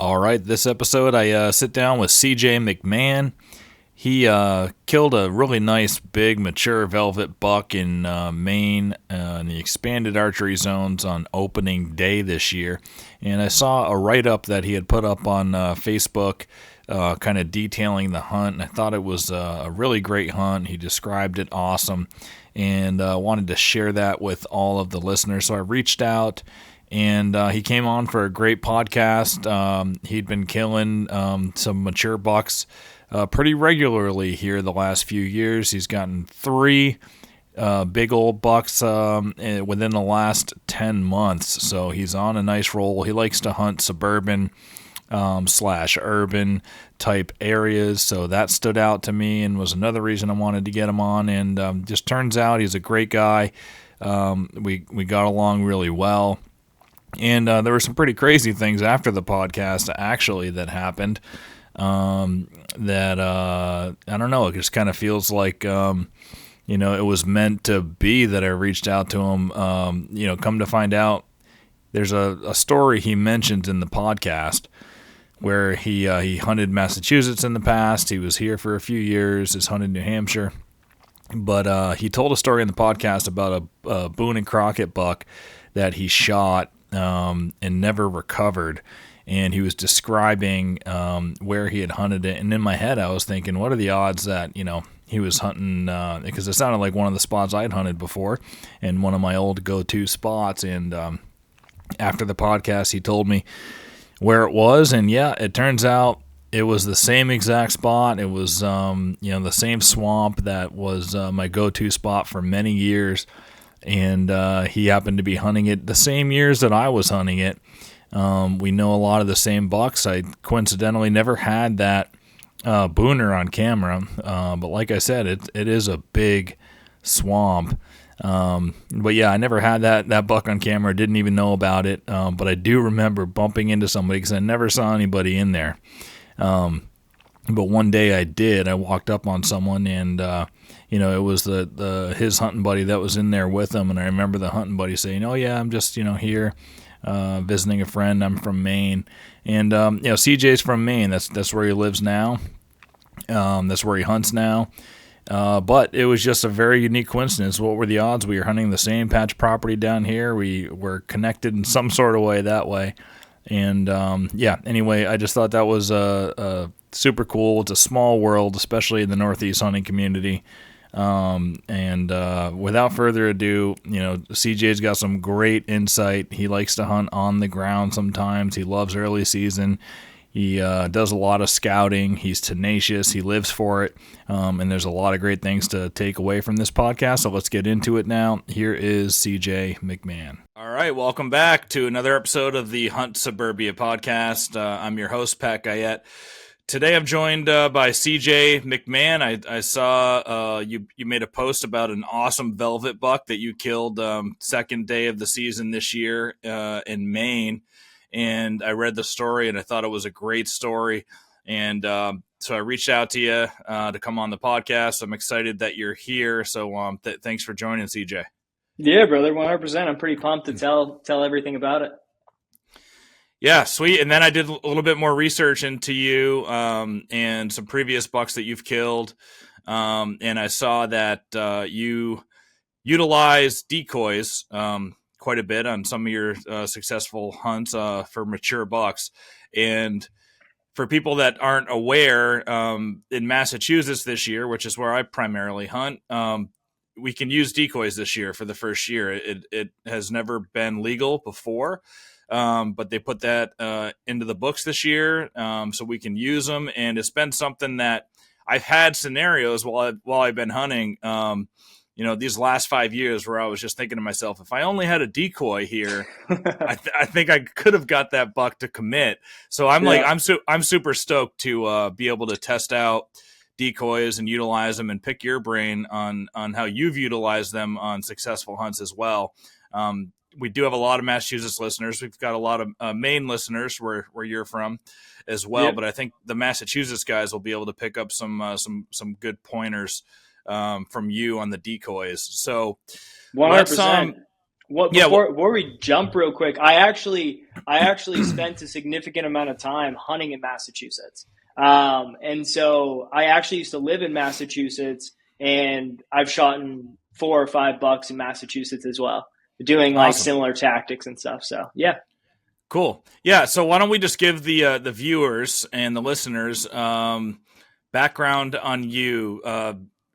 All right, this episode I sit down with CJ McMahon. He killed a really nice, big, mature velvet buck in Maine in the expanded archery zones on opening day this year. And I saw a write-up that he had put up on Facebook kind of detailing the hunt. And I thought it was a really great hunt. He described it awesome and wanted to share that with all of the listeners. So I reached out. And he came on for a great podcast. He'd been killing some mature bucks pretty regularly here the last few years. He's gotten 3 big old bucks within the last 10 months. So he's on a nice roll. He likes to hunt suburban / urban type areas. So that stood out to me and was another reason I wanted to get him on. And just turns out he's a great guy. We got along really well. And there were some pretty crazy things after the podcast, actually, that happened. That I don't know. It just kind of feels like, it was meant to be that I reached out to him. Come to find out, there's a story he mentioned in the podcast where he hunted Massachusetts in the past. He was here for a few years. Has hunted New Hampshire, but he told a story in the podcast about a Boone and Crockett buck that he shot. And never recovered. And he was describing where he had hunted it. And in my head, I was thinking, what are the odds that, he was hunting, because it sounded like one of the spots I'd hunted before and one of my old go-to spots. And after the podcast, he told me where it was. And yeah, it turns out it was the same exact spot. It was, the same swamp that was my go-to spot for many years. And he happened to be hunting it the same years that I was hunting it. We know a lot of the same bucks. I coincidentally never had that booner on camera, but like I said, it is a big swamp. But yeah, I never had that buck on camera. Didn't even know about it. But I do remember bumping into somebody because I never saw anybody in there. But one day I did. I walked up on someone and it was his hunting buddy that was in there with him, and I remember the hunting buddy saying, "Oh yeah, I'm just here visiting a friend. I'm from Maine," and CJ's from Maine. That's where he lives now. That's where he hunts now. But it was just a very unique coincidence. What were the odds? We were hunting the same patch of property down here. We were connected in some sort of way that way, and Anyway, I just thought that was super cool. It's a small world, especially in the Northeast hunting community. Without further ado, CJ's got some great insight. He likes to hunt on the ground sometimes. He loves early season. He does a lot of scouting. He's tenacious. He lives for it. And there's a lot of great things to take away from this podcast. So let's get into it now. Here is CJ McMahon. All right. Welcome back to another episode of the Hunt Suburbia podcast. I'm your host, Pat Guyette. Today I'm joined by CJ McMahon. I saw you made a post about an awesome velvet buck that you killed second day of the season this year in Maine. And I read the story and I thought it was a great story. And so I reached out to you to come on the podcast. I'm excited that you're here. So thanks for joining, CJ. Yeah, brother, 100%. I'm pretty pumped to tell everything about it. Yeah, sweet. And then I did a little bit more research into you and some previous bucks that you've killed. And I saw that you utilize decoys quite a bit on some of your successful hunts for mature bucks. And for people that aren't aware, in Massachusetts this year, which is where I primarily hunt, we can use decoys this year for the first year. It has never been legal before. But they put that into the books this year, so we can use them. And it's been something that I've had scenarios while I've been hunting, these last 5 years where I was just thinking to myself, if I only had a decoy here, I think I could have got that buck to commit. So I'm super stoked to be able to test out decoys and utilize them and pick your brain on how you've utilized them on successful hunts as well. We do have a lot of Massachusetts listeners. We've got a lot of Maine listeners where you're from as well. Yep. But I think the Massachusetts guys will be able to pick up some good pointers from you on the decoys. So 100%. What Yeah. Well, before we jump real quick, I actually spent a significant amount of time hunting in Massachusetts. And so I actually used to live in Massachusetts, and I've shot in 4 or 5 bucks in Massachusetts as well, doing like awesome. similar tactics and stuff. So yeah. Cool. Yeah. So why don't we just give the viewers and the listeners background on you?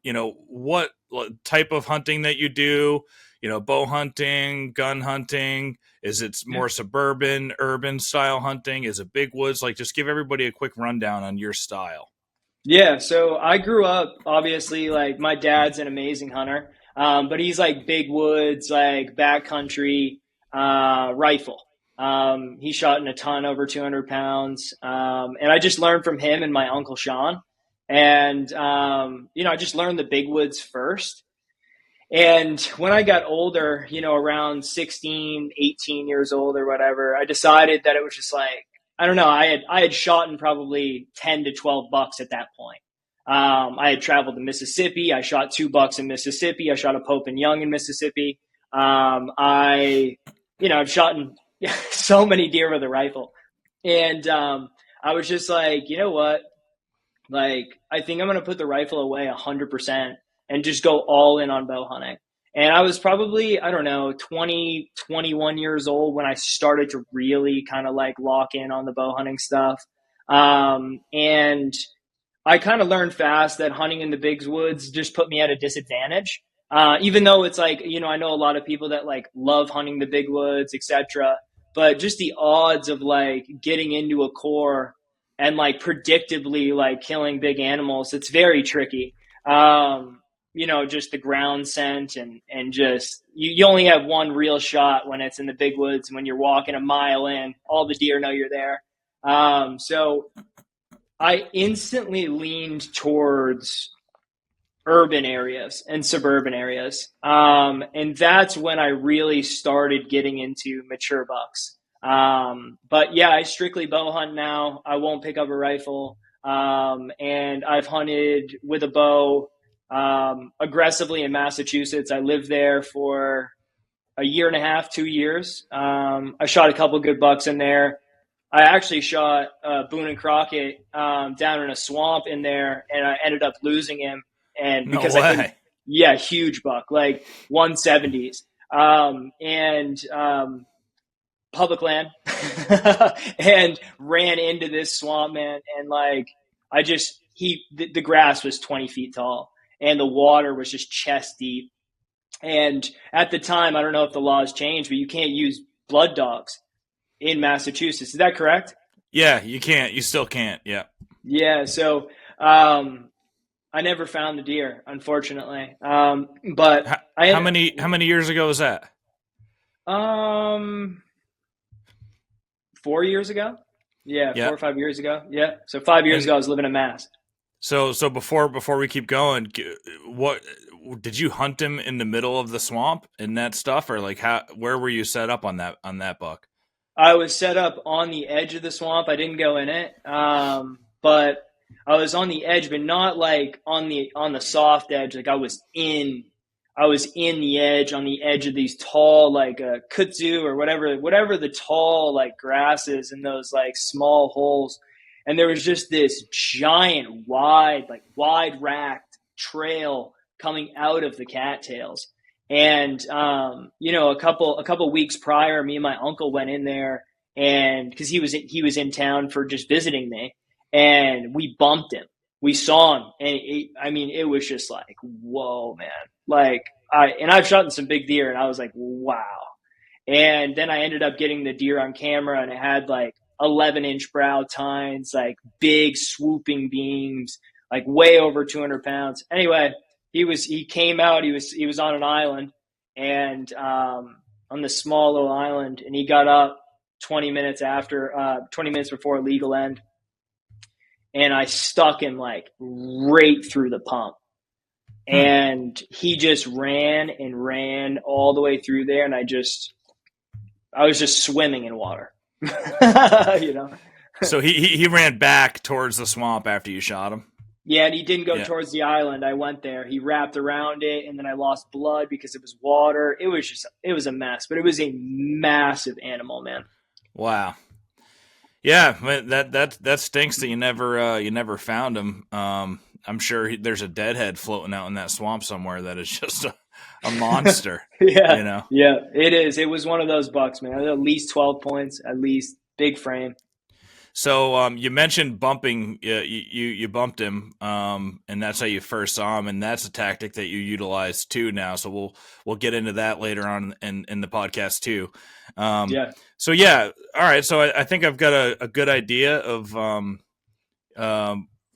What type of hunting that you do? Bow hunting, gun hunting. Is it Yeah. more suburban, urban style hunting? Is it big woods? Like, just give everybody a quick rundown on your style. Yeah, so I grew up obviously like my dad's an amazing hunter, but he's like big woods, like backcountry rifle. He shot in a ton over 200 pounds, and I just learned from him and my uncle Sean, and I just learned the big woods first. And when I got older, around 16, 18 years old or whatever, I decided that it was just like, I don't know, I had shot in probably 10 to 12 bucks at that point. I had traveled to Mississippi. I shot 2 bucks in Mississippi. I shot a Pope and Young in Mississippi. I've shot in so many deer with a rifle. And I was just like, you know what? Like, I think I'm going to put the rifle away 100% and just go all in on bow hunting. And I was probably, I don't know, 20, 21 years old when I started to really kind of like lock in on the bow hunting stuff. And I kind of learned fast that hunting in the big woods just put me at a disadvantage. Even though it's like, I know a lot of people that like love hunting the big woods, etc. But just the odds of like getting into a core and like predictably like killing big animals, it's very tricky. Just the ground scent and just you only have one real shot when it's in the big woods. When you're walking a mile in, all the deer know you're there. So I instantly leaned towards urban areas and suburban areas. And that's when I really started getting into mature bucks. But yeah, I strictly bow hunt now. I won't pick up a rifle. And I've hunted with a bow aggressively in Massachusetts. I lived there for a year and a half, 2 years. I shot a couple good bucks in there. I actually shot Boone and Crockett down in a swamp in there, and I ended up losing him. And No because I couldn't, way. yeah, huge buck, like 170s, and public land, and ran into this swamp, man. And like, the grass was 20 feet tall, and the water was just chest deep. And at the time, I don't know if the laws changed, but you can't use blood dogs in Massachusetts. Is that correct? Yeah, you can't. You still can't. Yeah. Yeah. So I never found the deer, unfortunately. But How I many years ago was that? um 4 years ago. Yeah, Yeah. 4 or 5 years ago. Yeah. So 5 years And ago, I was living in Mass. so before we keep going, what did you hunt him in the middle of the swamp and that stuff, or like how where were you set up on that buck? I was set up on the edge of the swamp. I didn't go in it, but I was on the edge, but not like on the soft edge. Like I was in the edge, on the edge of these tall like kudzu or whatever the tall like grasses in those like small holes, and there was just this giant wide racked trail coming out of the cattails. And a couple weeks prior, me and my uncle went in there, and because he was in town for just visiting me, and we bumped him. We saw him, and it was just like, whoa, man! Like I've shot in some big deer, and I was like, wow. And then I ended up getting the deer on camera, and it had like 11-inch brow tines, like big swooping beams, like way over 200 pounds. Anyway, he came out. He was on an island, and on this small little island, and he got up 20 minutes before legal end, and I stuck him like right through the pump. Hmm. And he just ran and ran all the way through there, and I was just swimming in water. you know. So he ran back towards the swamp after you shot him. Yeah, and he didn't go Yeah. towards the island. I went there. He wrapped around it, and then I lost blood because it was water. It was a mess, but it was a massive animal, man. Wow. Yeah, that stinks that you never found him. I'm sure there's a deadhead floating out in that swamp somewhere that is just a monster. Yeah, You know. yeah, it is. It was one of those bucks, man. At least 12 points, at least big frame. So you mentioned bumping. You bumped him, and that's how you first saw him, and that's a tactic that you utilize too now. So we'll get into that later on in the podcast too. Um, Yeah. so yeah, all right. So I think I've got a good idea of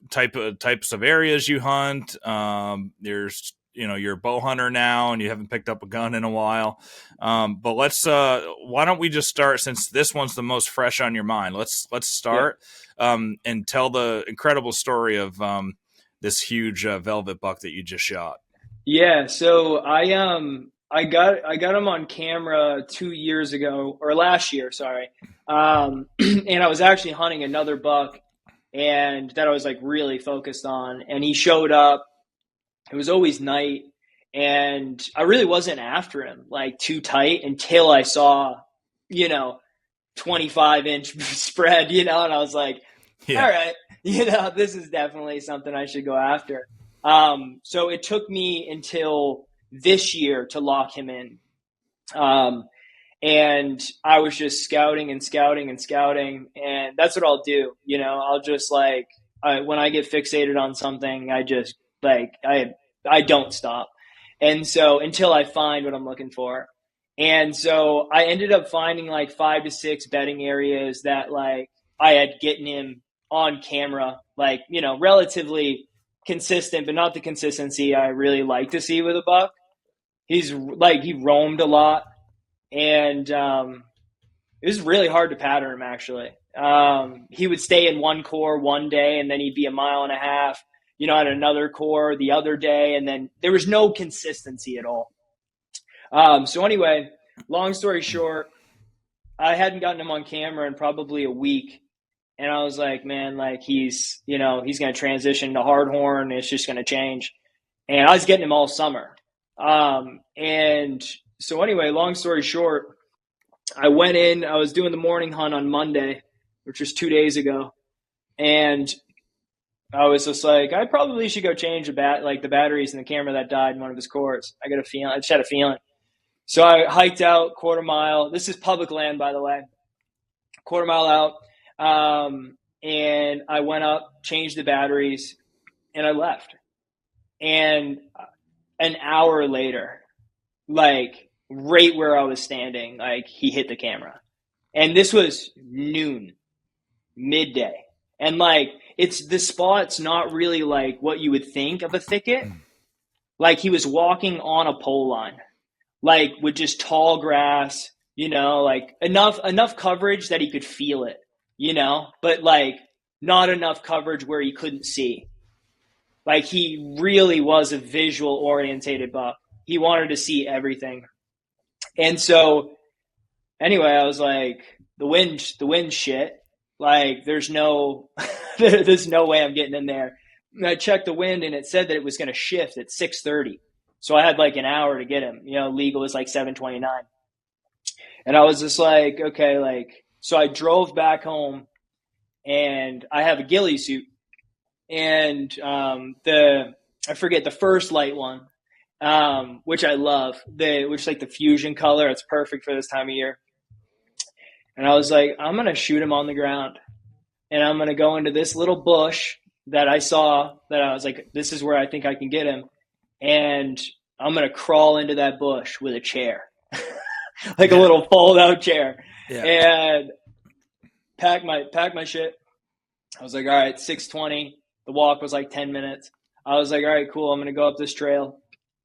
types of areas you hunt. There's you're a bow hunter now, and you haven't picked up a gun in a while. But let's why don't we just start, since this one's the most fresh on your mind? Let's Yeah. start and tell the incredible story of this huge velvet buck that you just shot. Yeah, so I got him on camera 2 years ago, or last year, sorry. And I was actually hunting another buck and that I was like really focused on, and he showed up. It was always night, and I really wasn't after him like too tight until I saw, you know, 25-inch spread, and I was like, all Yeah. right, this is definitely something I should go after. So it took me until this year to lock him in. Um, and I was just scouting and scouting and scouting, and that's what I'll do. I'll just when I get fixated on something, I just I don't stop. And so until I find what I'm looking for. And so I ended up finding like 5 to 6 bedding areas that like I had getting him on camera, relatively consistent, but not the consistency I really like to see with a buck. He roamed a lot, and it was really hard to pattern him actually. He would stay in one core one day, and then he'd be a mile and a half, at another core the other day, and then there was no consistency at all. So anyway, long story short, I hadn't gotten him on camera in probably a week. And I was like, man, he's going to transition to hardhorn. It's just going to change. And I was getting him all summer. And so anyway, long story short, I went in, I was doing the morning hunt on Monday, which was 2 days ago. And I was just like, I probably should go change the batteries in the camera that died in one of his cores. I just had a feeling. So I hiked out quarter mile. This is public land, by the way. Quarter mile out. And I went up, changed the batteries, and I left. And an hour later, right where I was standing, he hit the camera. And this was noon, midday. And it's the spot's not really like what you would think of a thicket. He was walking on a pole line, with just tall grass, enough coverage that he could feel it, but not enough coverage where he couldn't see. He really was a visual orientated buck. He wanted to see everything. And so anyway, I was like, the wind shit. There's no there's no way I'm getting in there. And I checked the wind, and it said that it was going to shift at 6:30. So I had an hour to get him. Legal was 7:29. And I was just like, okay, so I drove back home, and I have a ghillie suit, and I forget the first light one, which I love, which is the fusion color. It's perfect for this time of year. And I was like, I'm gonna shoot him on the ground, and I'm gonna go into this little bush that I saw, that I was like, this is where I think I can get him, and I'm gonna crawl into that bush with a chair. A little fold out chair. Yeah. And pack my shit. I was like, all right, 6:20. The walk was 10 minutes. I was like, all right, cool. I'm going to go up this trail.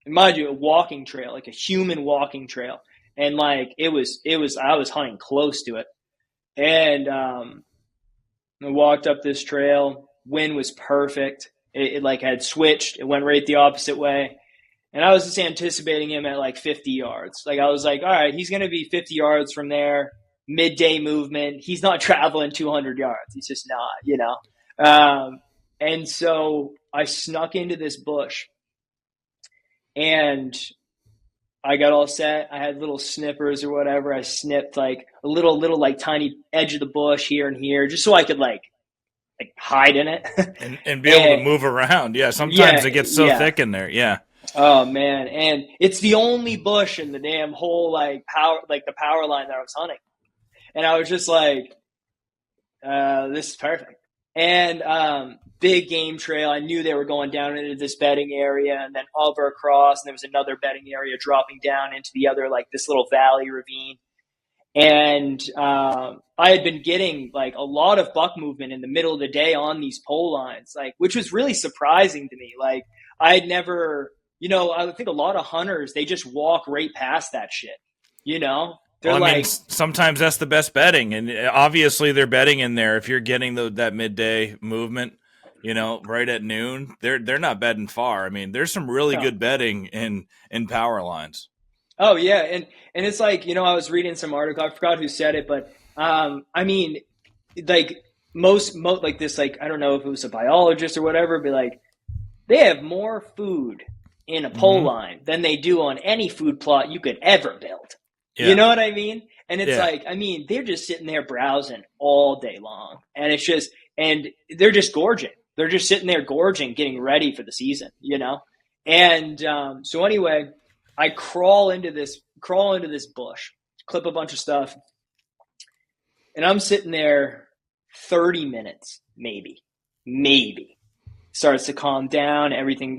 And mind you, a walking trail, a human walking trail. And I was hunting close to it. And I walked up this trail. Wind was perfect. It had switched. It went right the opposite way. And I was just anticipating him at 50 yards. I was like, all right, he's going to be 50 yards from there, midday movement. He's not traveling 200 yards. He's just not, And so I snuck into this bush and I got all set. I had little snippers or whatever. I snipped like a little like tiny edge of the bush here and here, just so I could like hide in it. And be able to And move around. Yeah, sometimes yeah, it gets so yeah. thick in there. Yeah. Oh man, and it's the only bush in the damn whole like power, like the power line that I was hunting, and I was just like, this is perfect. And big game trail. I knew they were going down into this bedding area, and then over across, and there was another bedding area dropping down into the other like this little valley ravine. And I had been getting like a lot of buck movement in the middle of the day on these pole lines, like which was really surprising to me. Like I had never, I think a lot of hunters they just walk right past that shit. Well, They're I mean, like, sometimes that's the best betting, and obviously they're betting in there. If you're getting that midday movement, right at noon, they're not betting far. I mean, there's some really no, good betting in power lines. oh yeah, and it's like I was reading some article. I forgot who said it, but I mean, like most like this, like I don't know if it was a biologist or whatever, but like they have more food in a pole Mm-hmm. line than they do on any food plot you could ever build. You Yeah, know what I mean? And it's yeah. like, I mean, they're just sitting there browsing all day long, and it's just, and they're just gorging. They're just sitting there gorging, getting ready for the season. And so anyway, I crawl into this bush, clip a bunch of stuff, and I'm sitting there 30 minutes, maybe. Starts to calm down. Everything,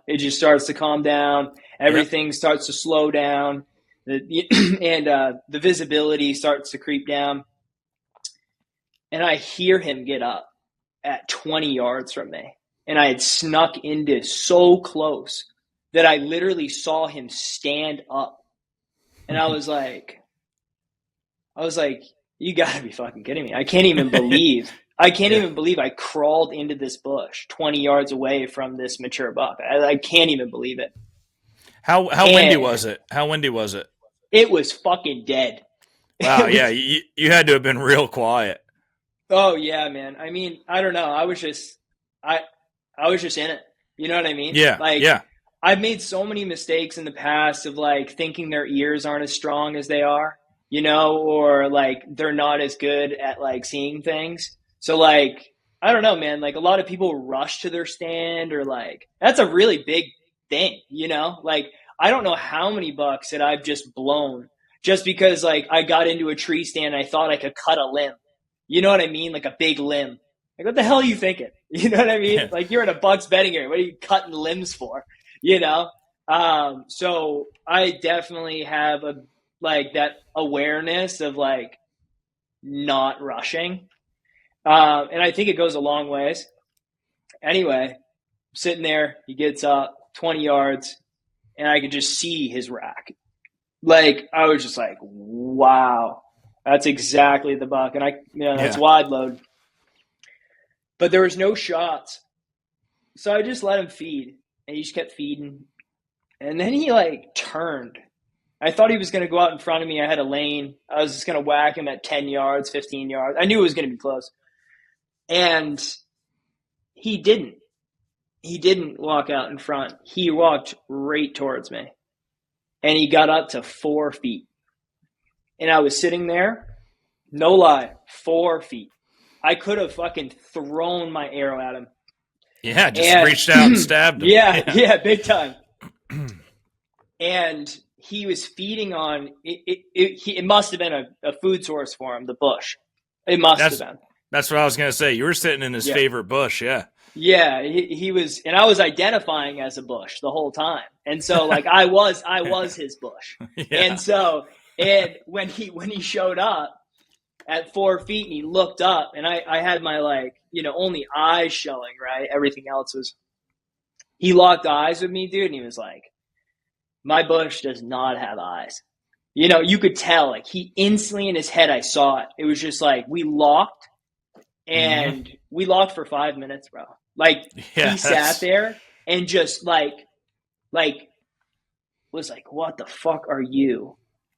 it just starts to calm down. Yep. Everything starts to slow down. And the visibility starts to creep down. And I hear him get up at 20 yards from me. And I had snuck into so close that I literally saw him stand up. And I was like, you gotta be fucking kidding me. I can't even believe Yeah. I crawled into this bush 20 yards away from this mature buck. I can't even believe it. How windy And was it? How windy was it? it was fucking dead. Wow. It Yeah, was, you had to have been real quiet. oh yeah, man. I mean, I don't know. I, I was just in it. You know what I mean? Yeah, Like, yeah, I've made so many mistakes in the past of like thinking their ears aren't as strong as they are, or like they're not as good at like seeing things. So like, I don't know, man. Like a lot of people rush to their stand or like that's a really big thing. Like I don't know how many bucks that I've just blown just because like I got into a tree stand and I thought I could cut a limb. You know what I mean? Like a big limb. Like what the hell are you thinking? You know what I mean? yeah. Like you're in a Bucks betting area. What are you cutting limbs for? You know? So I definitely have a like that awareness of like not rushing. And I think it goes a long ways. Anyway, sitting there, he gets up 20 yards, and I could just see his rack. Like I was just like, wow, that's exactly the buck, and that's Yeah. wide load. But there was no shots, so I just let him feed, and he just kept feeding, and then he like turned. I thought he was going to go out in front of me. I had a lane. I was just going to whack him at 10 yards, 15 yards. I knew it was going to be close. And he didn't. He didn't walk out in front. He walked right towards me. And he got up to 4 feet. And I was sitting there, no lie, 4 feet. I could have fucking thrown my arrow at him. Yeah, just And reached out and stabbed him. yeah, Yeah. yeah, big time. And he was feeding on it. It must have been a food source for him. The bush. It must have That's been. that's what I was gonna say. You were sitting in his Yeah, favorite bush, yeah. yeah. He was, and I was identifying as a bush the whole time. And so like I was his bush. And Yeah. so and when he showed up at 4 feet and he looked up and I had my like only eyes showing, right. Everything else was. He locked eyes with me, dude, and he was like, my bush does not have eyes. You could tell, like he instantly in his head, I saw it. It was just like Hmm. and we locked for 5 minutes, bro. Like he Yeah, sat that's there and just like was like, what the fuck are you?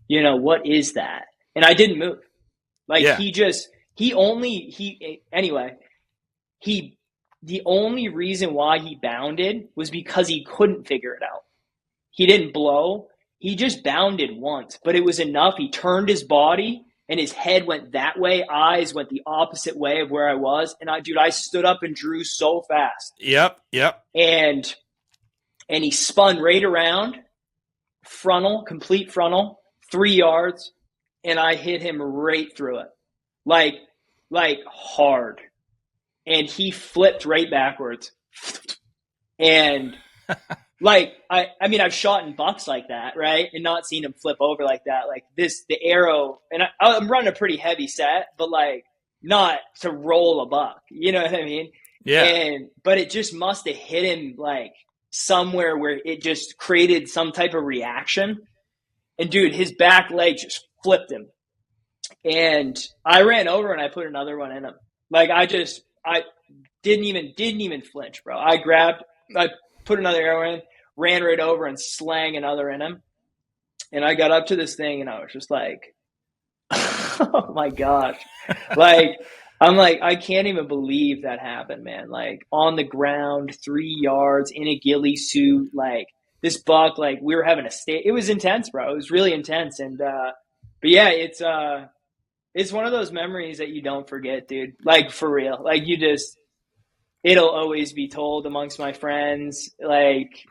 What is that? And I didn't move. Like yeah. he just, he only, he, anyway, he the only reason why he bounded was because he couldn't figure it out. He didn't blow. He just bounded once, but it was enough. He turned his body and his head went that way. Eyes went the opposite way of where I was. And I stood up and drew so fast. Yep. Yep. And he spun right around, frontal, complete frontal, 3 yards. And I hit him right through it. Like hard. And he flipped right backwards. And I mean, I've shot in bucks like that, right? And not seen him flip over like that. Like the arrow, and I'm running a pretty heavy set, but like not to roll a buck. You know what I mean? Yeah. But it just must have hit him like somewhere where it just created some type of reaction. And dude, his back leg just flipped him. And I ran over and I put another one in him. Like I didn't even flinch, bro. I put another arrow in, ran right over and slang another in him. And I got up to this thing and I was just like, oh my gosh. I'm like, I can't even believe that happened, man. Like on the ground, 3 yards in a ghillie suit, like this buck, like we were having it was intense, bro. It was really intense. And, but yeah, it's one of those memories that you don't forget, dude. Like for real. Like it'll always be told amongst my friends, like,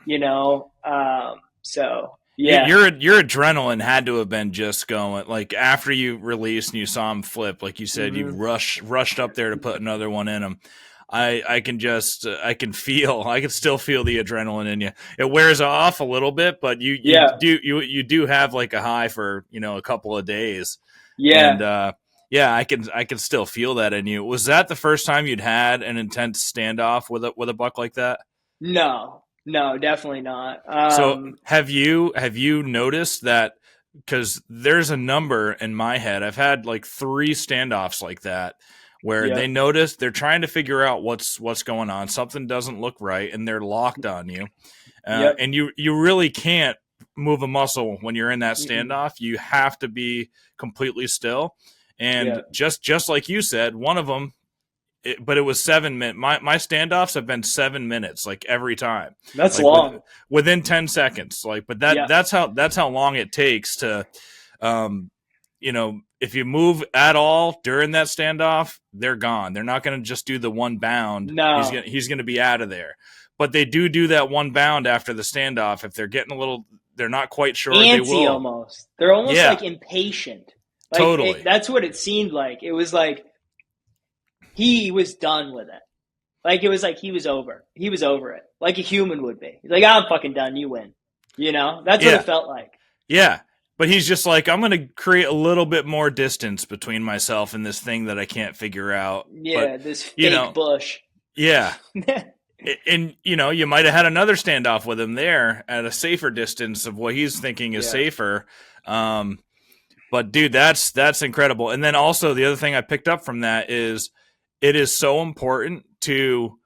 so yeah. Your adrenaline had to have been just going, like after you released and you saw him flip, like you said, you rushed up there to put another one in him. I can still feel the adrenaline in you. It wears off a little bit, but you do have like a high for, a couple of days. Yeah. And, yeah, I can still feel that in you. Was that the first time you'd had an intense standoff with a buck like that? No, definitely not. So have you noticed that? Because there's a number in my head. I've had like 3 standoffs like that where they're trying to figure out what's going on. Something doesn't look right, and they're locked on you. And you really can't move a muscle when you're in that standoff. You have to be completely still. And just like you said, one of them, but it was 7 minutes. My standoffs have been 7 minutes, like every time. That's like long. Within 10 seconds. Like, but that's how long it takes to, if you move at all during that standoff, they're gone. They're not going to just do the one bound. No, he's going to be out of there. But they do that one bound after the standoff. If they're getting they're not quite sure. They will almost. They're almost like impatient. Like, totally. That's what it seemed like. It was like he was done with it. Like it was like he was over. He was over it. Like a human would be. He's like, I'm fucking done. You win. That's what it felt like. Yeah. But he's just like, I'm going to create a little bit more distance between myself and this thing that I can't figure out. Yeah, but, this fake bush. Yeah. And, you might have had another standoff with him there at a safer distance of what he's thinking is safer. But dude, that's incredible. And then also the other thing I picked up from that is it is so important to,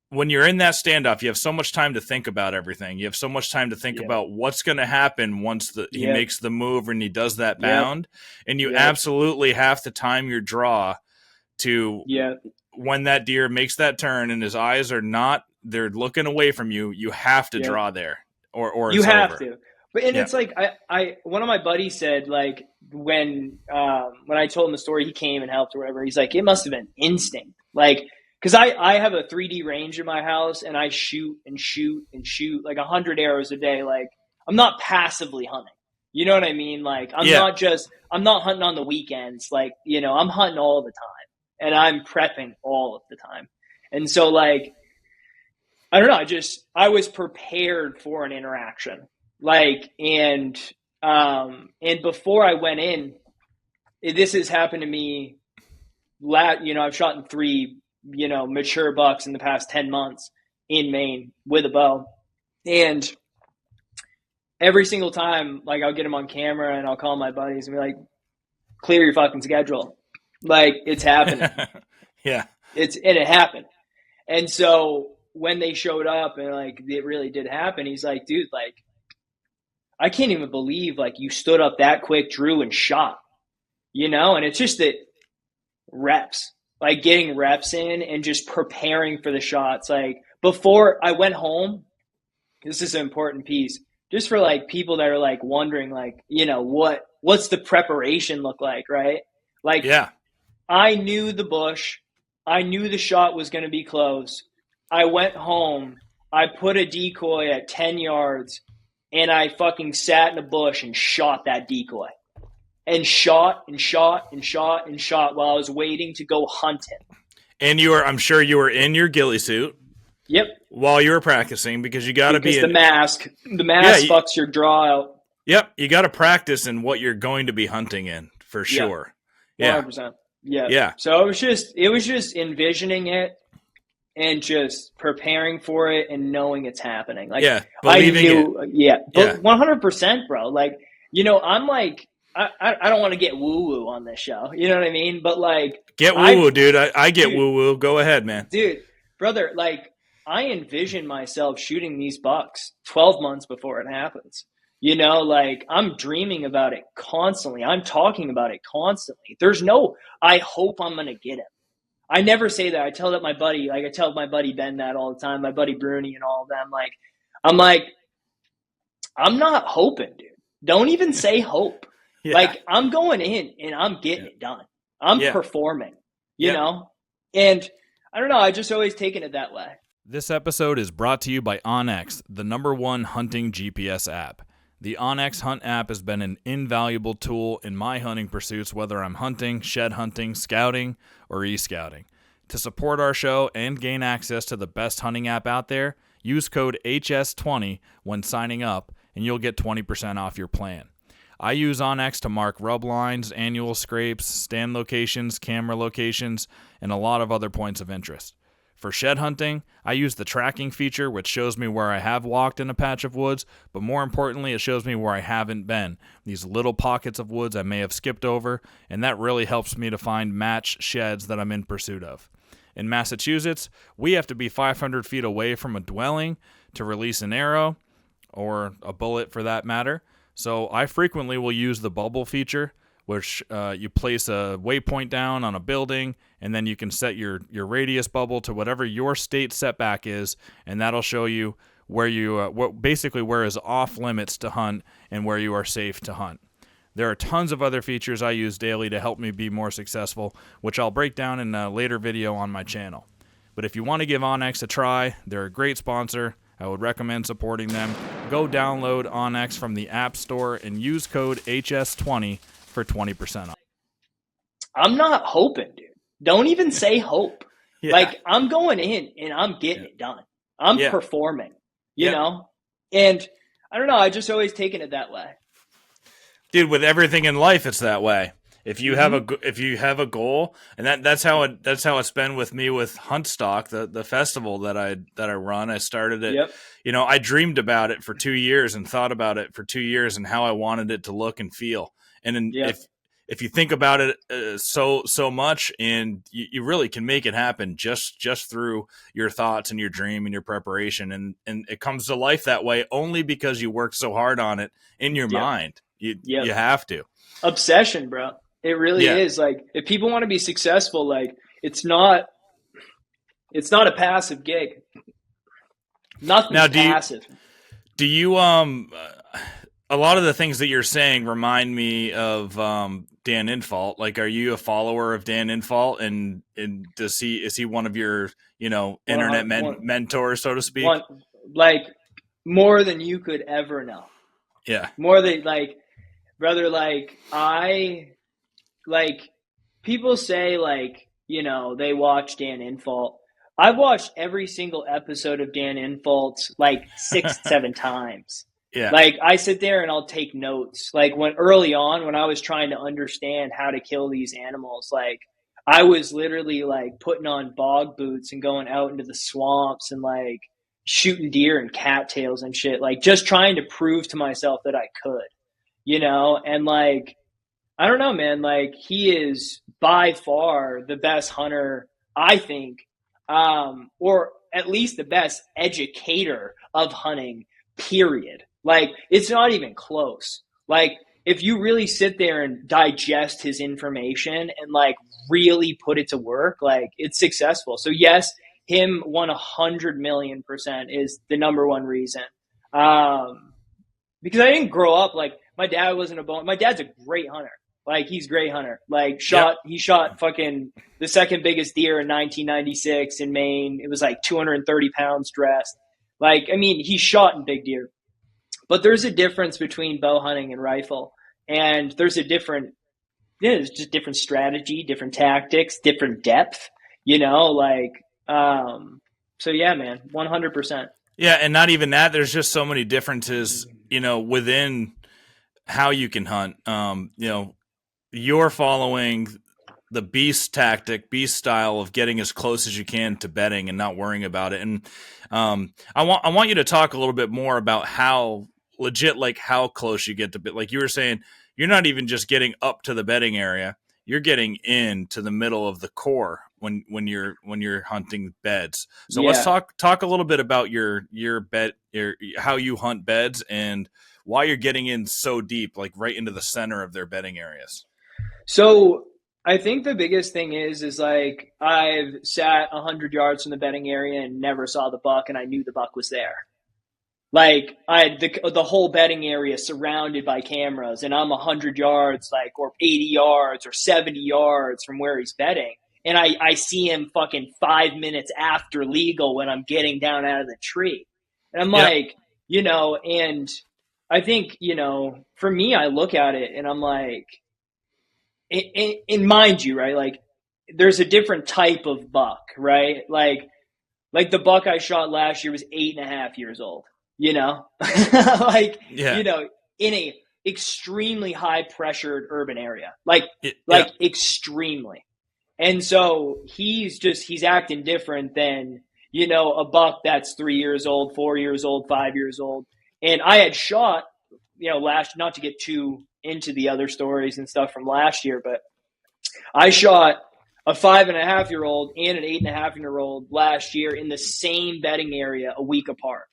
when you're in that standoff, you have so much time to think about everything. You have so much time to think about what's going to happen once he makes the move and he does that bound. And you absolutely have to time your draw to when that deer makes that turn and his eyes are they're looking away from you. You have to draw there or it's you have over. to. But it's like I one of my buddies said, like when I told him the story, he came and helped or whatever. He's like, it must have been instinct, like because I have a 3D range in my house and I shoot and shoot and shoot like 100 arrows a day. Like I'm not passively hunting. You know what I mean? Like I'm not hunting on the weekends. Like I'm hunting all the time and I'm prepping all of the time. And so like I don't know. I was prepared for an interaction. Like, and before I went in, this has happened to me. I've shot in 3, mature bucks in the past 10 months in Maine with a bow. And every single time, like I'll get them on camera and I'll call my buddies and be like, clear your fucking schedule. Like it's happening. Yeah. It happened. And so when they showed up and like, it really did happen, he's like, dude, like, I can't even believe like you stood up that quick, drew and shot, and it's just that reps, like getting reps in and just preparing for the shots. Like before I went home, this is an important piece just for like people that are like wondering like, what's the preparation look like, right? Like Yeah. I knew the bush. I knew the shot was going to be close. I went home. I put a decoy at 10 yards and I fucking sat in a bush and shot that decoy. And shot and shot and shot and shot while I was waiting to go hunt him. And I'm sure you were in your ghillie suit. Yep. While you were practicing, because you got to be the mask fucks your draw out. Yep, you got to practice in what you're going to be hunting in for sure. Yeah, 100%. Yeah. Yeah. So it was just envisioning it and just preparing for it and knowing it's happening. Like believing but 100%, bro. Like, I'm like, I don't want to get woo woo on this show. You know what I mean? But like, get woo woo, dude. I get woo woo. Go ahead, man. Dude, brother, like I envision myself shooting these bucks 12 months before it happens. Like I'm dreaming about it constantly. I'm talking about it constantly. There's no, I hope I'm going to get him. I never say that. I tell my buddy Ben that all the time, my buddy Bruni and all of them. Like, I'm not hoping, dude. Don't even say hope. Yeah. Like I'm going in and I'm getting it done. I'm performing, you know? And I don't know. I just always taken it that way. This episode is brought to you by OnX, the #1 hunting GPS app. The OnX Hunt app has been an invaluable tool in my hunting pursuits, whether I'm hunting, shed hunting, scouting, or e-scouting. To support our show and gain access to the best hunting app out there, use code HS20 when signing up, and you'll get 20% off your plan. I use OnX to mark rub lines, annual scrapes, stand locations, camera locations, and a lot of other points of interest. For shed hunting, I use the tracking feature, which shows me where I have walked in a patch of woods, but more importantly, it shows me where I haven't been, these little pockets of woods I may have skipped over, and that really helps me to find match sheds that I'm in pursuit of. In Massachusetts, we have to be 500 feet away from a dwelling to release an arrow, or a bullet for that matter, so I frequently will use the bubble feature, which you place a waypoint down on a building, and then you can set your radius bubble to whatever your state setback is, and that'll show you where you where is off limits to hunt and where you are safe to hunt. There are tons of other features I use daily to help me be more successful, which I'll break down in a later video on my channel. But if you want to give OnX a try, they're a great sponsor. I would recommend supporting them. Go download OnX from the App Store and use code HS20 for 20% off. I'm not hoping, dude. Don't even say hope. Like I'm going in and I'm getting it done. I'm performing, you know? And I don't know. I just always taken it that way. Dude, with everything in life, it's that way. If you have a goal, and that's how it's been with me with Huntstock, the festival that I run. I started it. I dreamed about it for 2 years and thought about it for 2 years and how I wanted it to look and feel. And if you think about it so much, and you really can make it happen just through your thoughts and your dream and your preparation, and it comes to life that way only because you worked so hard on it in your mind. You have to. Obsession, bro. It really is. Like if people want to be successful, like it's not a passive gig. Nothing's now, passive. Do you a lot of the things that you're saying remind me of Dan Infalt. Like, are you a follower of Dan Infalt, and is he one of your internet mentors, so to speak? Like more than you could ever know. Yeah, more than brother. People say they watch Dan Infalt. I've watched every single episode of Dan Infalt's 6, 7 times. Yeah. I sit there and I'll take notes. When early on, when I was trying to understand how to kill these animals, I was literally putting on bog boots and going out into the swamps and shooting deer and cattails and shit. Just trying to prove to myself that I could, and I don't know, man, he is by far the best hunter, I think, or at least the best educator of hunting, period. It's not even close. if you really sit there and digest his information and like really put it to work, like it's successful. So yes, him 100 million% is the number one reason. Um, because I didn't grow up like my dad wasn't a bone. My dad's a great hunter. Like he's a great hunter. Like Yep. he shot fucking the second biggest deer in 1996 in Maine. It was like 230 pounds dressed. Like I mean, he shot in big deer, but there's a difference between bow hunting and rifle, and there's a different yeah, it's just different strategy, different tactics, different depth. You know, like so yeah, man, 100%. Yeah, and not even that. There's just so many differences, within how you can hunt. You're following the beast tactic, beast style of getting as close as you can to bedding and not worrying about it. And I want you to talk a little bit more about how legit, like how close you get to bed. Like you were saying, you're not even just getting up to the bedding area; you're getting into the middle of the core when you're hunting beds. So let's Yeah. talk a little bit about your bed, how you hunt beds, and why you're getting in so deep, like right into the center of their bedding areas. So I think the biggest thing is like I've sat 100 yards from the bedding area and never saw the buck, and I knew the buck was there. Like I had the whole bedding area surrounded by cameras, and I'm 100 yards, like or 80 yards or 70 yards from where he's bedding, and I see him fucking 5 minutes after legal when I'm getting down out of the tree, and I'm Yep. like, and I think for me, I look at it and I'm like and mind you, right? Like, there's a different type of buck, right? Like the buck I shot last year was 8.5 years old. Like Yeah. in a extremely high pressured urban area, like Yeah. extremely. And so he's acting different than a buck that's 3 years old, 4 years old, 5 years old. And I had shot last, not to get too into the other stories and stuff from last year, but I shot a 5.5-year-old and an 8.5-year-old last year in the same bedding area a week apart.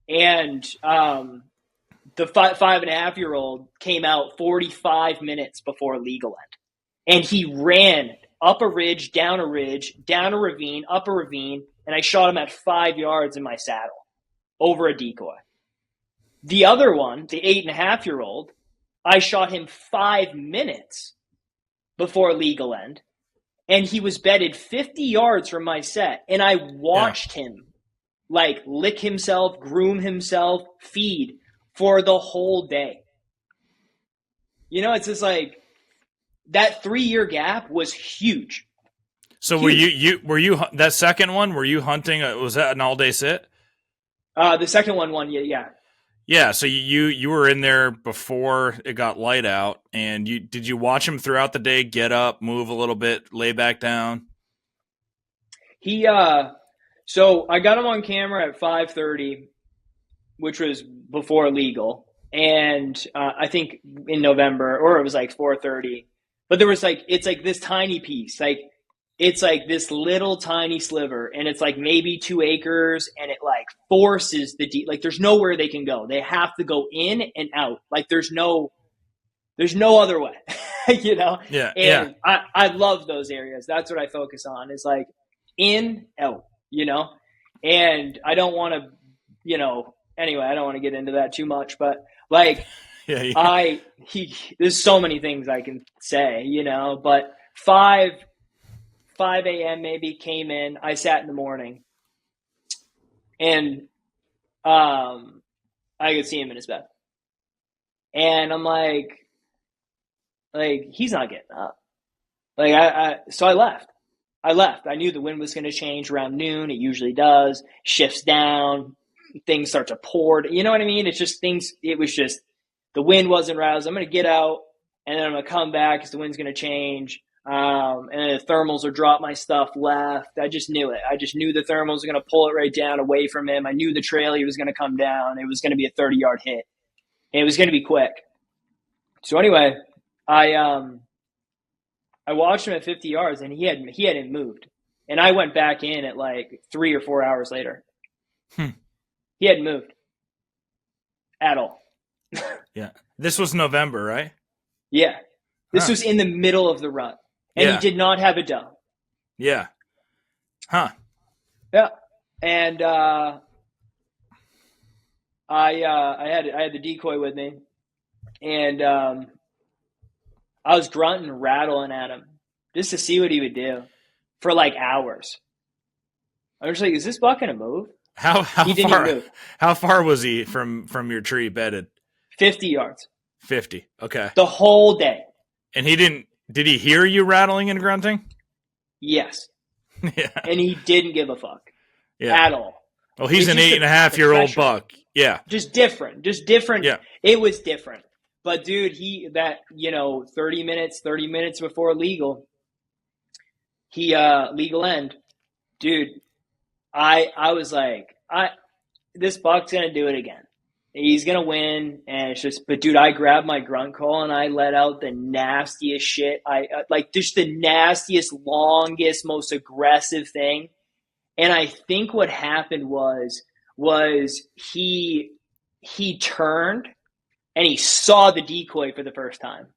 And the 5.5-year-old came out 45 minutes before legal end. And he ran up a ridge, down a ravine, up a ravine, and I shot him at 5 yards in my saddle over a decoy. The other one, the 8.5-year-old, I shot him 5 minutes before legal end, and he was bedded 50 yards from my set, and I Yeah. watched him like lick himself, groom himself, feed for the whole day. It's just like that 3 year gap was huge. So Huge. were you that second one? Were you hunting? Was that an all day sit? The second one, yeah. Yeah. So you were in there before it got light out, and did you watch him throughout the day? Get up, move a little bit, lay back down. He so I got him on camera at 5:30, which was before legal, and I think in November, or it was like 4:30. But there was like it's like this tiny piece, like it's like this little tiny sliver, and it's like maybe 2 acres, and it like forces the deep. Like there's nowhere they can go. They have to go in and out. Like there's no other way, Yeah. Yeah. And I love those areas. That's what I focus on. Is like in out, and I don't want to, anyway, I don't want to get into that too much, but like Yeah. Yeah. there's so many things I can say, but 5 a.m. maybe came in. I sat in the morning, and I could see him in his bed, and I'm like he's not getting up. Like so I left. I knew the wind was going to change around noon. It usually does. Shifts down. Things start to pour. You know what I mean? It's just things. It was just the wind wasn't roused. I'm going to get out, and then I'm going to come back because the wind's going to change. And then the thermals will drop my stuff left. I just knew it. I just knew the thermals were going to pull it right down away from him. I knew the trail he was going to come down. It was going to be a 30-yard hit. And it was going to be quick. So anyway, I watched him at 50 yards, and he hadn't moved. And I went back in at like 3 or 4 hours later. Hmm. He hadn't moved at all. Yeah. This was November, right? Yeah. This Huh. was in the middle of the rut. And he Yeah. did not have a doe. Yeah. Huh. Yeah. And I had the decoy with me, and I was grunting, rattling at him just to see what he would do for like hours. I was like, "Is this buck gonna move?" How He didn't even far move. how far was he from your tree bedded? 50 yards 50. Okay. the whole day. And did he hear you rattling and grunting? Yes, Yeah. and he didn't give a fuck Yeah. at all. Well, he's It's an just eight and a half the year old pressure, buck. Yeah. just different, just different. Yeah. It was different, but dude, 30 minutes before legal end, dude. I was like, this buck's gonna do it again. He's gonna win, and it's just. But dude, I grabbed my grunt call and I let out the nastiest shit. I like just the nastiest, longest, most aggressive thing. And I think what happened was he turned and he saw the decoy for the first time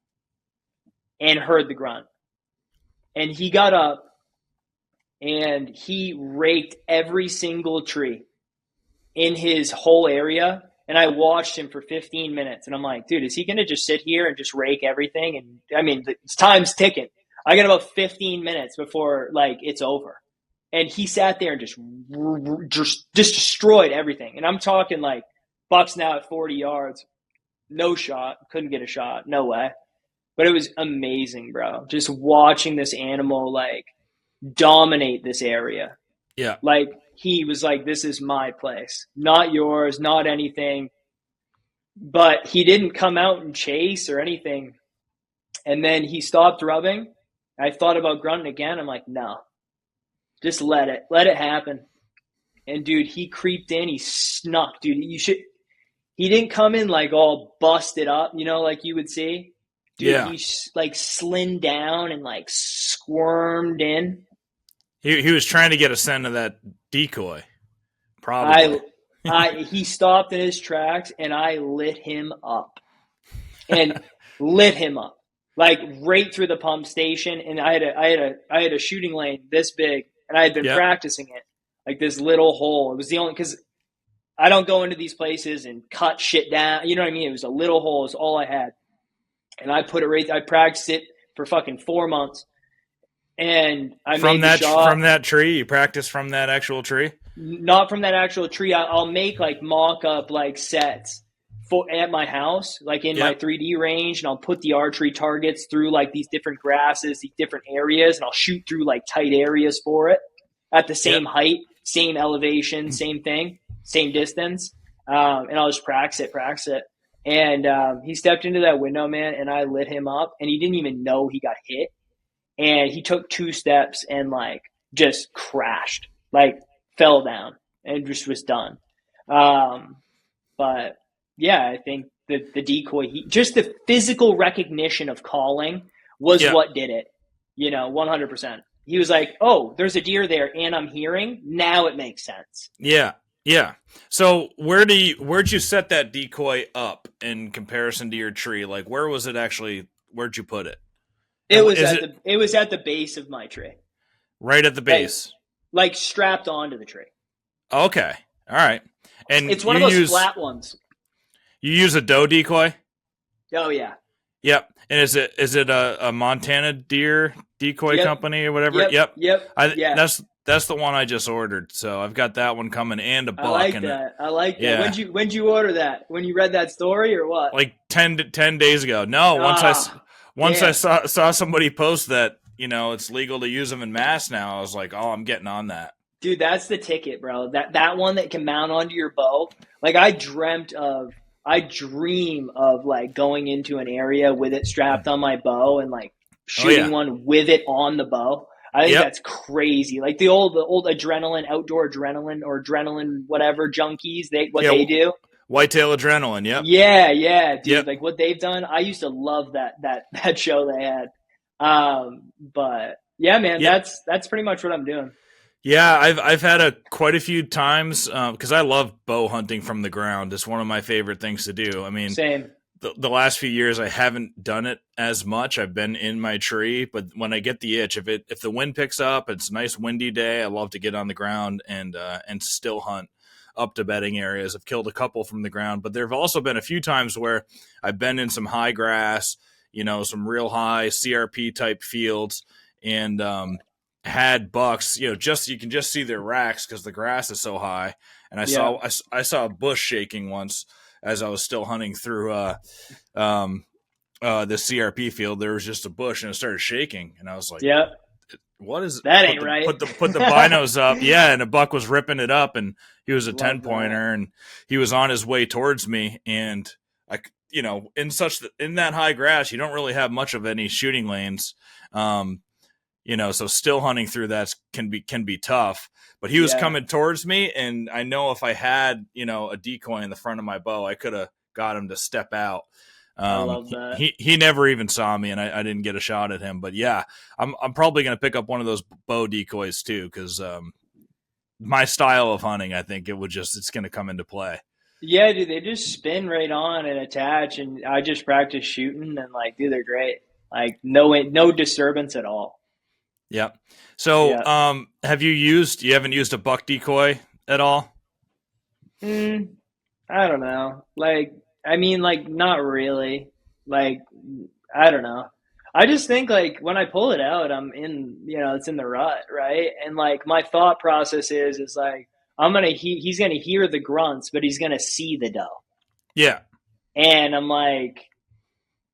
and heard the grunt, and he got up and he raked every single tree in his whole area. And I watched him for 15 minutes. And I'm like, dude, is he going to just sit here and just rake everything? And I mean, time's ticking. I got about 15 minutes before like it's over. And he sat there and just destroyed everything. And I'm talking like bucks now at 40 yards, no shot, couldn't get a shot, no way. But it was amazing, bro. Just watching this animal like dominate this area. Yeah. Like he was like, this is my place, not yours, not anything. But he didn't come out and chase or anything. And then he stopped rubbing. I thought about grunting again. I'm like, no, just let it happen. And dude, he creeped in, he snuck, dude. He didn't come in like all busted up, like you would see. Dude, Yeah. he like slid down and like squirmed in. He was trying to get a scent of that decoy. Probably. He stopped in his tracks and I lit him up. And lit him up. Like right through the pump station. And I had a shooting lane this big, and I had been practicing it. Like this little hole. It was the only, because I don't go into these places and cut shit down. You know what I mean? It was a little hole. It's all I had. And I practiced it for fucking 4 months. And I made the shot. From that tree? You practice from that actual tree? Not from that actual tree. I'll make like mock-up like sets at my house, like in my 3D range, and I'll put the archery targets through like these different grasses, these different areas, and I'll shoot through like tight areas for it at the same height, same elevation, same thing, same distance. And I'll just practice it. And he stepped into that window, man, and I lit him up, and he didn't even know he got hit. And he took 2 steps and like just crashed, like fell down and just was done. But yeah, I think the decoy, just the physical recognition of calling was what did it, 100%. He was like, oh, there's a deer there and I'm hearing. Now it makes sense. Yeah. Yeah. So where'd you set that decoy up in comparison to your tree? Like where'd you put it? It was at the base of my tree. Right at the base. Like strapped onto the tree. Okay. All right. And it's one of those flat ones. You use a doe decoy? Oh yeah. Yep. And is it a Montana deer decoy company or whatever? Yep. That's the one I just ordered. So I've got that one coming and a buck. I like that. When'd you order that? When you read that story or what? Like 10 days ago. No, once I saw somebody post that, it's legal to use them in mass now, I was like, oh, I'm getting on that. Dude, that's the ticket, bro. That one that can mount onto your bow. Like I dream of like going into an area with it strapped on my bow and like shooting one with it on the bow. I think that's crazy. Like the old adrenaline, outdoor adrenaline or adrenaline, whatever junkies, they do. Whitetail Adrenaline, yep. Yeah, dude. Yep. Like what they've done. I used to love that show they had. But yeah, man, that's pretty much what I'm doing. Yeah, I've had quite a few times because I love bow hunting from the ground. It's one of my favorite things to do. I mean, same. the last few years I haven't done it as much. I've been in my tree, but when I get the itch, if the wind picks up, it's a nice windy day. I love to get on the ground and still hunt up to bedding areas. I've killed a couple from the ground, but there have also been a few times where I've been in some high grass, some real high CRP type fields, and had bucks. Just you can just see their racks because the grass is so high. And Yeah. I saw a bush shaking once as I was still hunting through the CRP field. There was just a bush and it started shaking, and I was like, Yeah. "What is?" That Put ain't the right. put the binos up, yeah, and a buck was ripping it up, and he was a ten Love that. pointer, and he was on his way towards me, and I, in that high grass, you don't really have much of any shooting lanes. So still hunting through that can be tough. But he was Yeah. coming towards me, and I know if I had a decoy in the front of my bow, I could have got him to step out. I love that. He never even saw me, and I didn't get a shot at him. But yeah, I'm probably gonna pick up one of those bow decoys too, because my style of hunting, I think it's gonna come into play. Yeah, dude, they just spin right on and attach, and I just practice shooting, and like, dude, they're great. Like, no disturbance at all. Yep. So, Yeah. you haven't used a buck decoy at all? Mm, I don't know. Like, I mean, like, not really. Like, I don't know. I just think like when I pull it out, it's in the rut, right? And like my thought process is like he's gonna hear the grunts, but he's gonna see the doe. Yeah. And I'm like,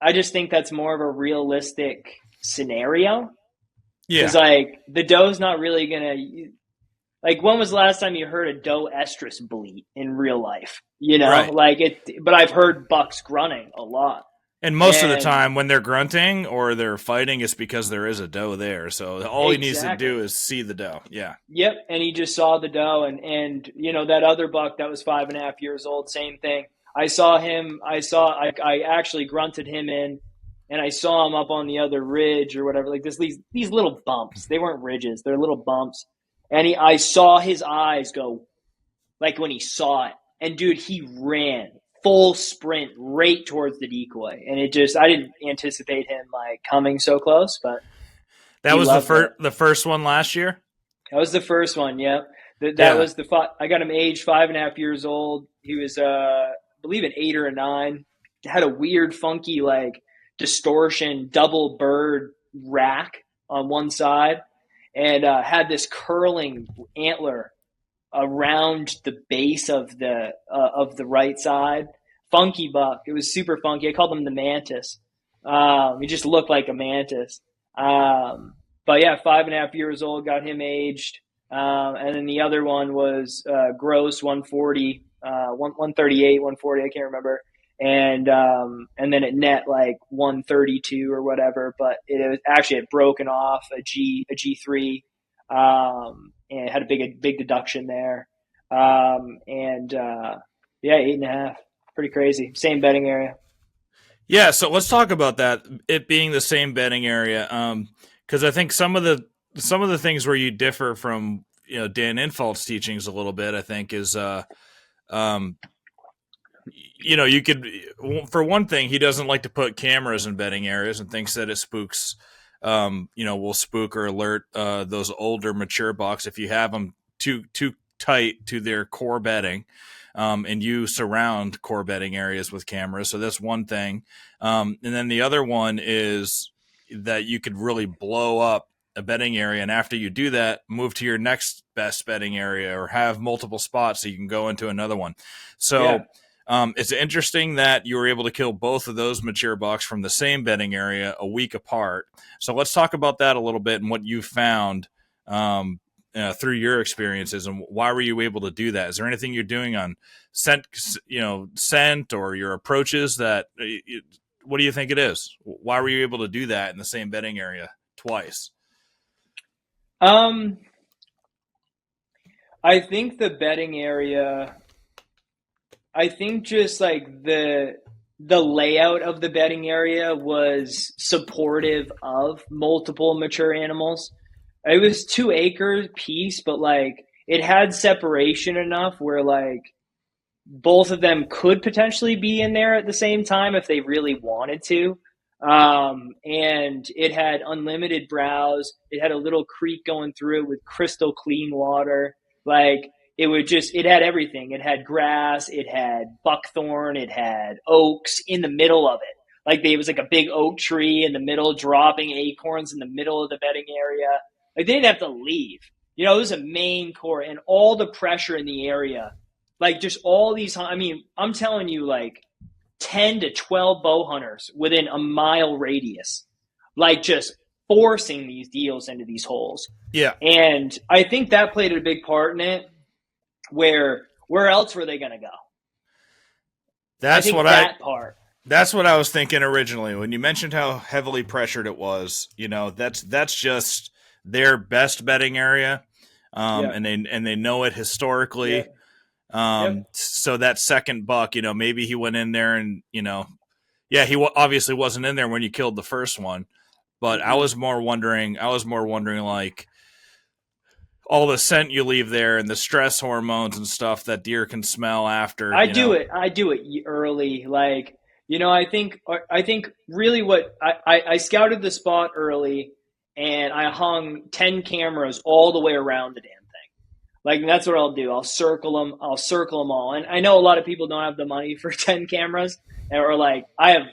I just think that's more of a realistic scenario because Yeah. like the doe's not really gonna like. When was the last time you heard a doe estrus bleat in real life? Right. Like it. But I've heard bucks grunting a lot, And most of the and time, when they're grunting or they're fighting, it's because there is a doe there. So all he needs to do exactly. is see the doe. Yeah. Yep, and he just saw the doe, and that other buck that was 5.5 years old, same thing. I saw him. I actually grunted him in, and I saw him up on the other ridge or whatever. Like these little bumps. They weren't ridges. They're little bumps. And I saw his eyes go like when he saw it, and dude, he ran full sprint right towards the decoy, and I didn't anticipate him like coming so close, but That he was loved it. the first one last year. That was the first one. Yep. That Yeah. was I got him aged 5.5 years old. He was, I believe, an 8 or a 9. Had a weird, funky, like distortion double bird rack on one side, and had this curling antler around the base of the right side. Funky buck. It was super funky. I called him the mantis. He just looked like a mantis. But yeah, 5.5 years old, got him aged. And then the other one was gross 140, 138, 140, I can't remember. And then it net like 132 or whatever, but it actually had broken off a G3, and had a big deduction there. And yeah, 8.5, pretty crazy. Same bedding area. Yeah. So let's talk about that. It being the same bedding area. Because I think some of the things where you differ from Dan Infalt's teachings a little bit, I think, is um, you could, for one thing, he doesn't like to put cameras in bedding areas and thinks that it spooks, will spook or alert those older mature bucks if you have them too tight to their core bedding, and you surround core bedding areas with cameras. So that's one thing. And then the other one is that you could really blow up a bedding area, and after you do that, move to your next best bedding area or have multiple spots so you can go into another one. So Yeah. it's interesting that you were able to kill both of those mature bucks from the same bedding area a week apart. So let's talk about that a little bit and what you found through your experiences, and why were you able to do that? Is there anything you're doing on scent or your approaches that? What do you think it is? Why were you able to do that in the same bedding area twice? Um, I think the bedding area. I think just like the layout of the bedding area was supportive of multiple mature animals. It was 2 acre piece, but like it had separation enough where like both of them could potentially be in there at the same time if they really wanted to. And it had unlimited browse. It had a little creek going through it with crystal clean water. Like it had everything. It had grass, it had buckthorn, it had oaks in the middle of it. Like there was like a big oak tree in the middle, dropping acorns in the middle of the bedding area. Like they didn't have to leave. It was a main core and all the pressure in the area. Like just all these, I mean, I'm telling you, like 10 to 12 bow hunters within a mile radius, like just forcing these deals into these holes. Yeah. And I think that played a big part in it. Where else were they going to go? That's what that part. That's what I was thinking originally when you mentioned how heavily pressured it was. That's just their best bedding area, Yeah. and they know it historically. Yeah. Yep. So that second buck, maybe he went in there and he obviously wasn't in there when you killed the first one, but I was more wondering like all the scent you leave there and the stress hormones and stuff that deer can smell after. I do it early. Like, I think really what I scouted the spot early and I hung 10 cameras all the way around the damn thing. Like, that's what I'll do. I'll circle them all. And I know a lot of people don't have the money for 10 cameras, or like I have,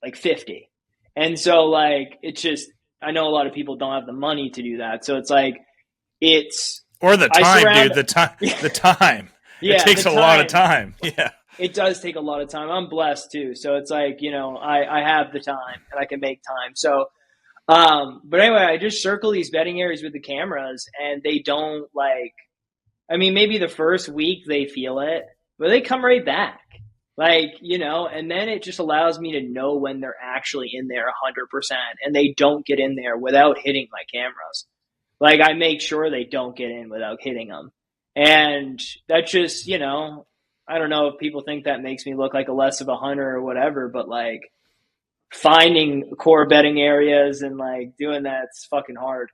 like 50. And so like, it's just, I know a lot of people don't have the money to do that. So it's like, or the time, dude, the time. Yeah, it takes a lot of time. Yeah. It does take a lot of time. I'm blessed too. So it's like, I have the time and I can make time. So, but anyway, I just circle these bedding areas with the cameras and they don't maybe the first week they feel it, but they come right back. And then it just allows me to know when they're actually in there 100% and they don't get in there without hitting my cameras. Like I make sure they don't get in without hitting them. And that just, I don't know if people think that makes me look like a less of a hunter or whatever, but like finding core bedding areas and like doing that's fucking hard,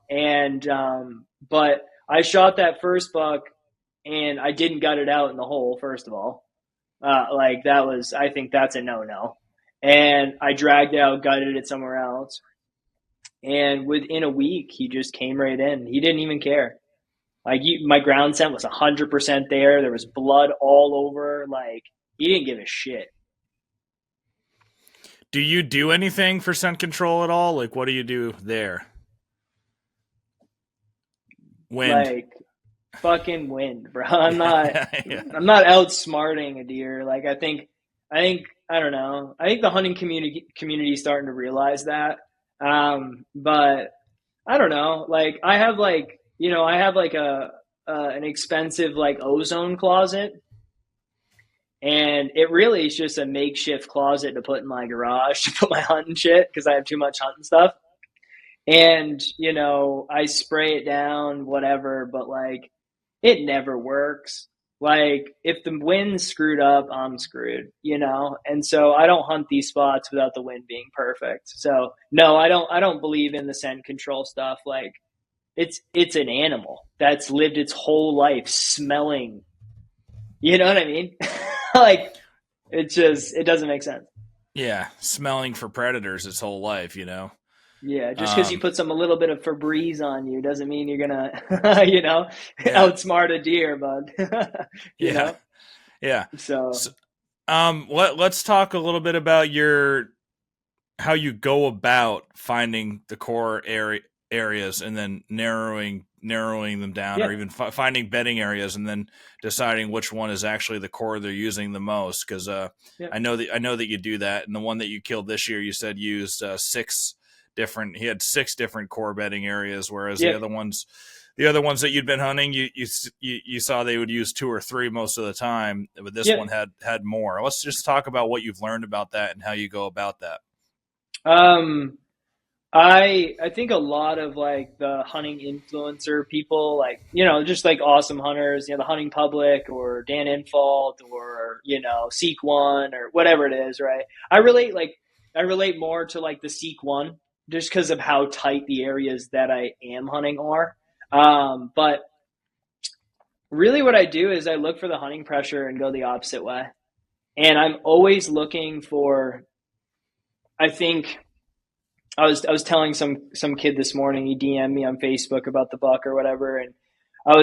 And, but I shot that first buck and I didn't gut it out in the hole, first of all. I think that's a no-no. And I dragged it out, gutted it somewhere else. And within a week, he just came right in. He didn't even care. My ground scent was 100% there. There was blood all over. Like, he didn't give a shit. Do you do anything for scent control at all? Like, what do you do there? Wind. Like, fucking wind, bro. I'm not outsmarting a deer. Like, I think, I don't know. I think the hunting community is starting to realize that. But I don't know. Like, I have an expensive like ozone closet, and it really is just a makeshift closet to put in my garage to put my hunting shit because I have too much hunting stuff. And I spray it down, whatever, but like it never works. Like if the wind's screwed up, I'm screwed, And so I don't hunt these spots without the wind being perfect. So no, I don't believe in the scent control stuff. Like it's an animal that's lived its whole life smelling. You know what I mean? Like it doesn't make sense. Yeah, smelling for predators its whole life, Yeah, just because you put a little bit of Febreze on you doesn't mean you're gonna, outsmart a deer, bud. you know? Yeah. So let's talk a little bit about how you go about finding the core areas and then narrowing them down, or even finding bedding areas and then deciding which one is actually the core they're using the most. Because I know that you do that, and the one that you killed this year, you said used 6 different. He had 6 different core bedding areas, whereas the other ones that you'd been hunting, you saw they would use 2 or 3 most of the time, but this one had more. Let's just talk about what you've learned about that and how you go about that. I think a lot of like the hunting influencer people, like, just like Awesome Hunters, the Hunting Public or Dan Infalt or, Seek One or whatever it is, right? I relate more to like the Seek One just because of how tight the areas that I am hunting are. But really what I do is I look for the hunting pressure and go the opposite way. And I'm always looking for, I think I was telling some kid this morning, he DM'd me on Facebook about the buck or whatever, and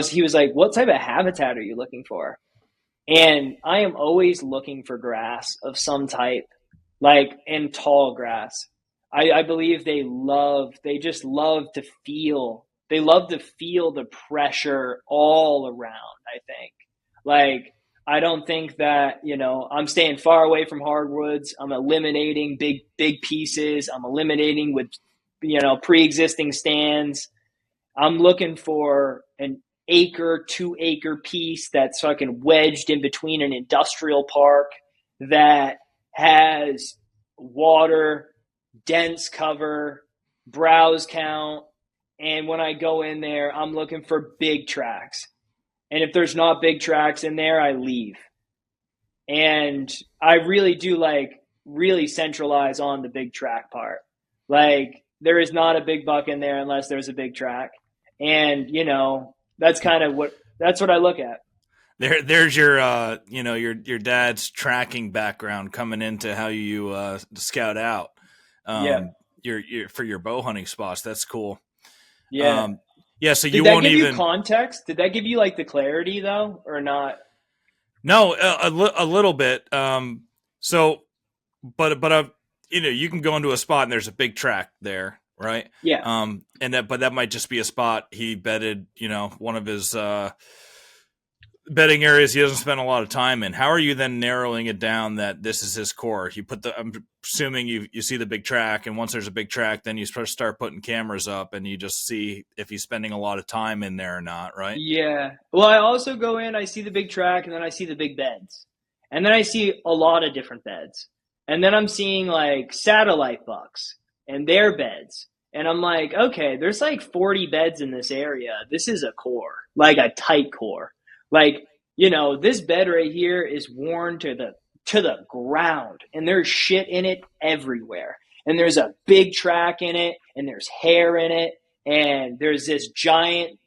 he was like, "What type of habitat are you looking for?" And I am always looking for grass of some type, like and tall grass. I believe they just love to feel the pressure all around, I think. Like, I don't think that, I'm staying far away from hardwoods. I'm eliminating big pieces. I'm eliminating with, pre-existing stands. I'm looking for an acre, 2 acre piece that's fucking wedged in between an industrial park that has water, dense cover, browse count. And when I go in there, I'm looking for big tracks. And if there's not big tracks in there, I leave. And I really do really centralize on the big track part. Like, there is not a big buck in there unless there's a big track. And, that's what I look at. There's your your dad's tracking background coming into how you scout out Yeah. your for your bow hunting spots. That's cool. Yeah. Um, yeah, so Did you that won't give you even context? Did that give you the clarity though, or not? no a little bit. So but you can go into a spot and there's a big track there, right? Yeah. And that might just be a spot he bedded, one of his bedding areas he doesn't spend a lot of time in. How are you then narrowing it down that this is his core? I'm assuming you see the big track, and once there's a big track, then you start putting cameras up, and you just see if he's spending a lot of time in there or not, right? Yeah. Well, I also go in, I see the big track, and then I see the big beds. And then I see a lot of different beds. And then I'm seeing satellite bucks and their beds. And I'm like, okay, there's 40 beds in this area. This is a core, like a tight core. Like, this bed right here is worn to the ground, and there's shit in it everywhere. And there's a big track in it, and there's hair in it, and there's this giant,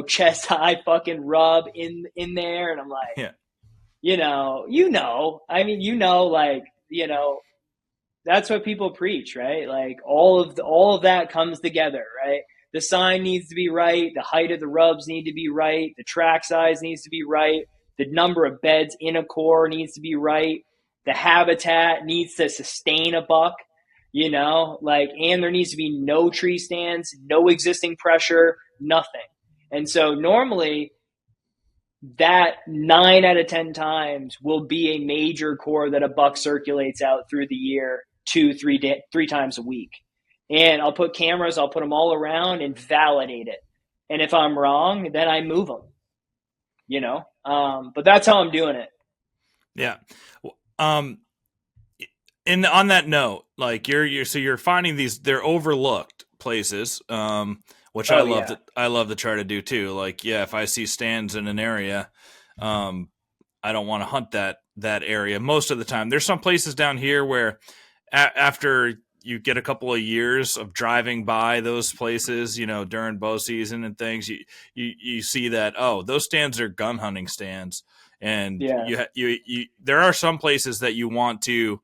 chest high fucking rub in there, and I'm like, Yeah. I mean, that's what people preach, right? Like, all of that comes together, right? The sign needs to be right, the height of the rubs need to be right, the track size needs to be right, the number of beds in a core needs to be right, the habitat needs to sustain a buck, and there needs to be no tree stands, no existing pressure, nothing. And so normally that 9 out of 10 times will be a major core that a buck circulates out through the year 3 times a week. And I'll put cameras, I'll put them all around and validate it. And if I'm wrong, then I move them. But that's how I'm doing it. Yeah. Um, and on that note, like you're finding they're overlooked places, which Oh yeah. I love to try to do too. Like, yeah, if I see stands in an area, um, I don't want to hunt that area most of the time. There's some places down here where after you get a couple of years of driving by those places, during bow season and things, you see that, oh, those stands are gun hunting stands, and Yeah. you there are some places that you want to,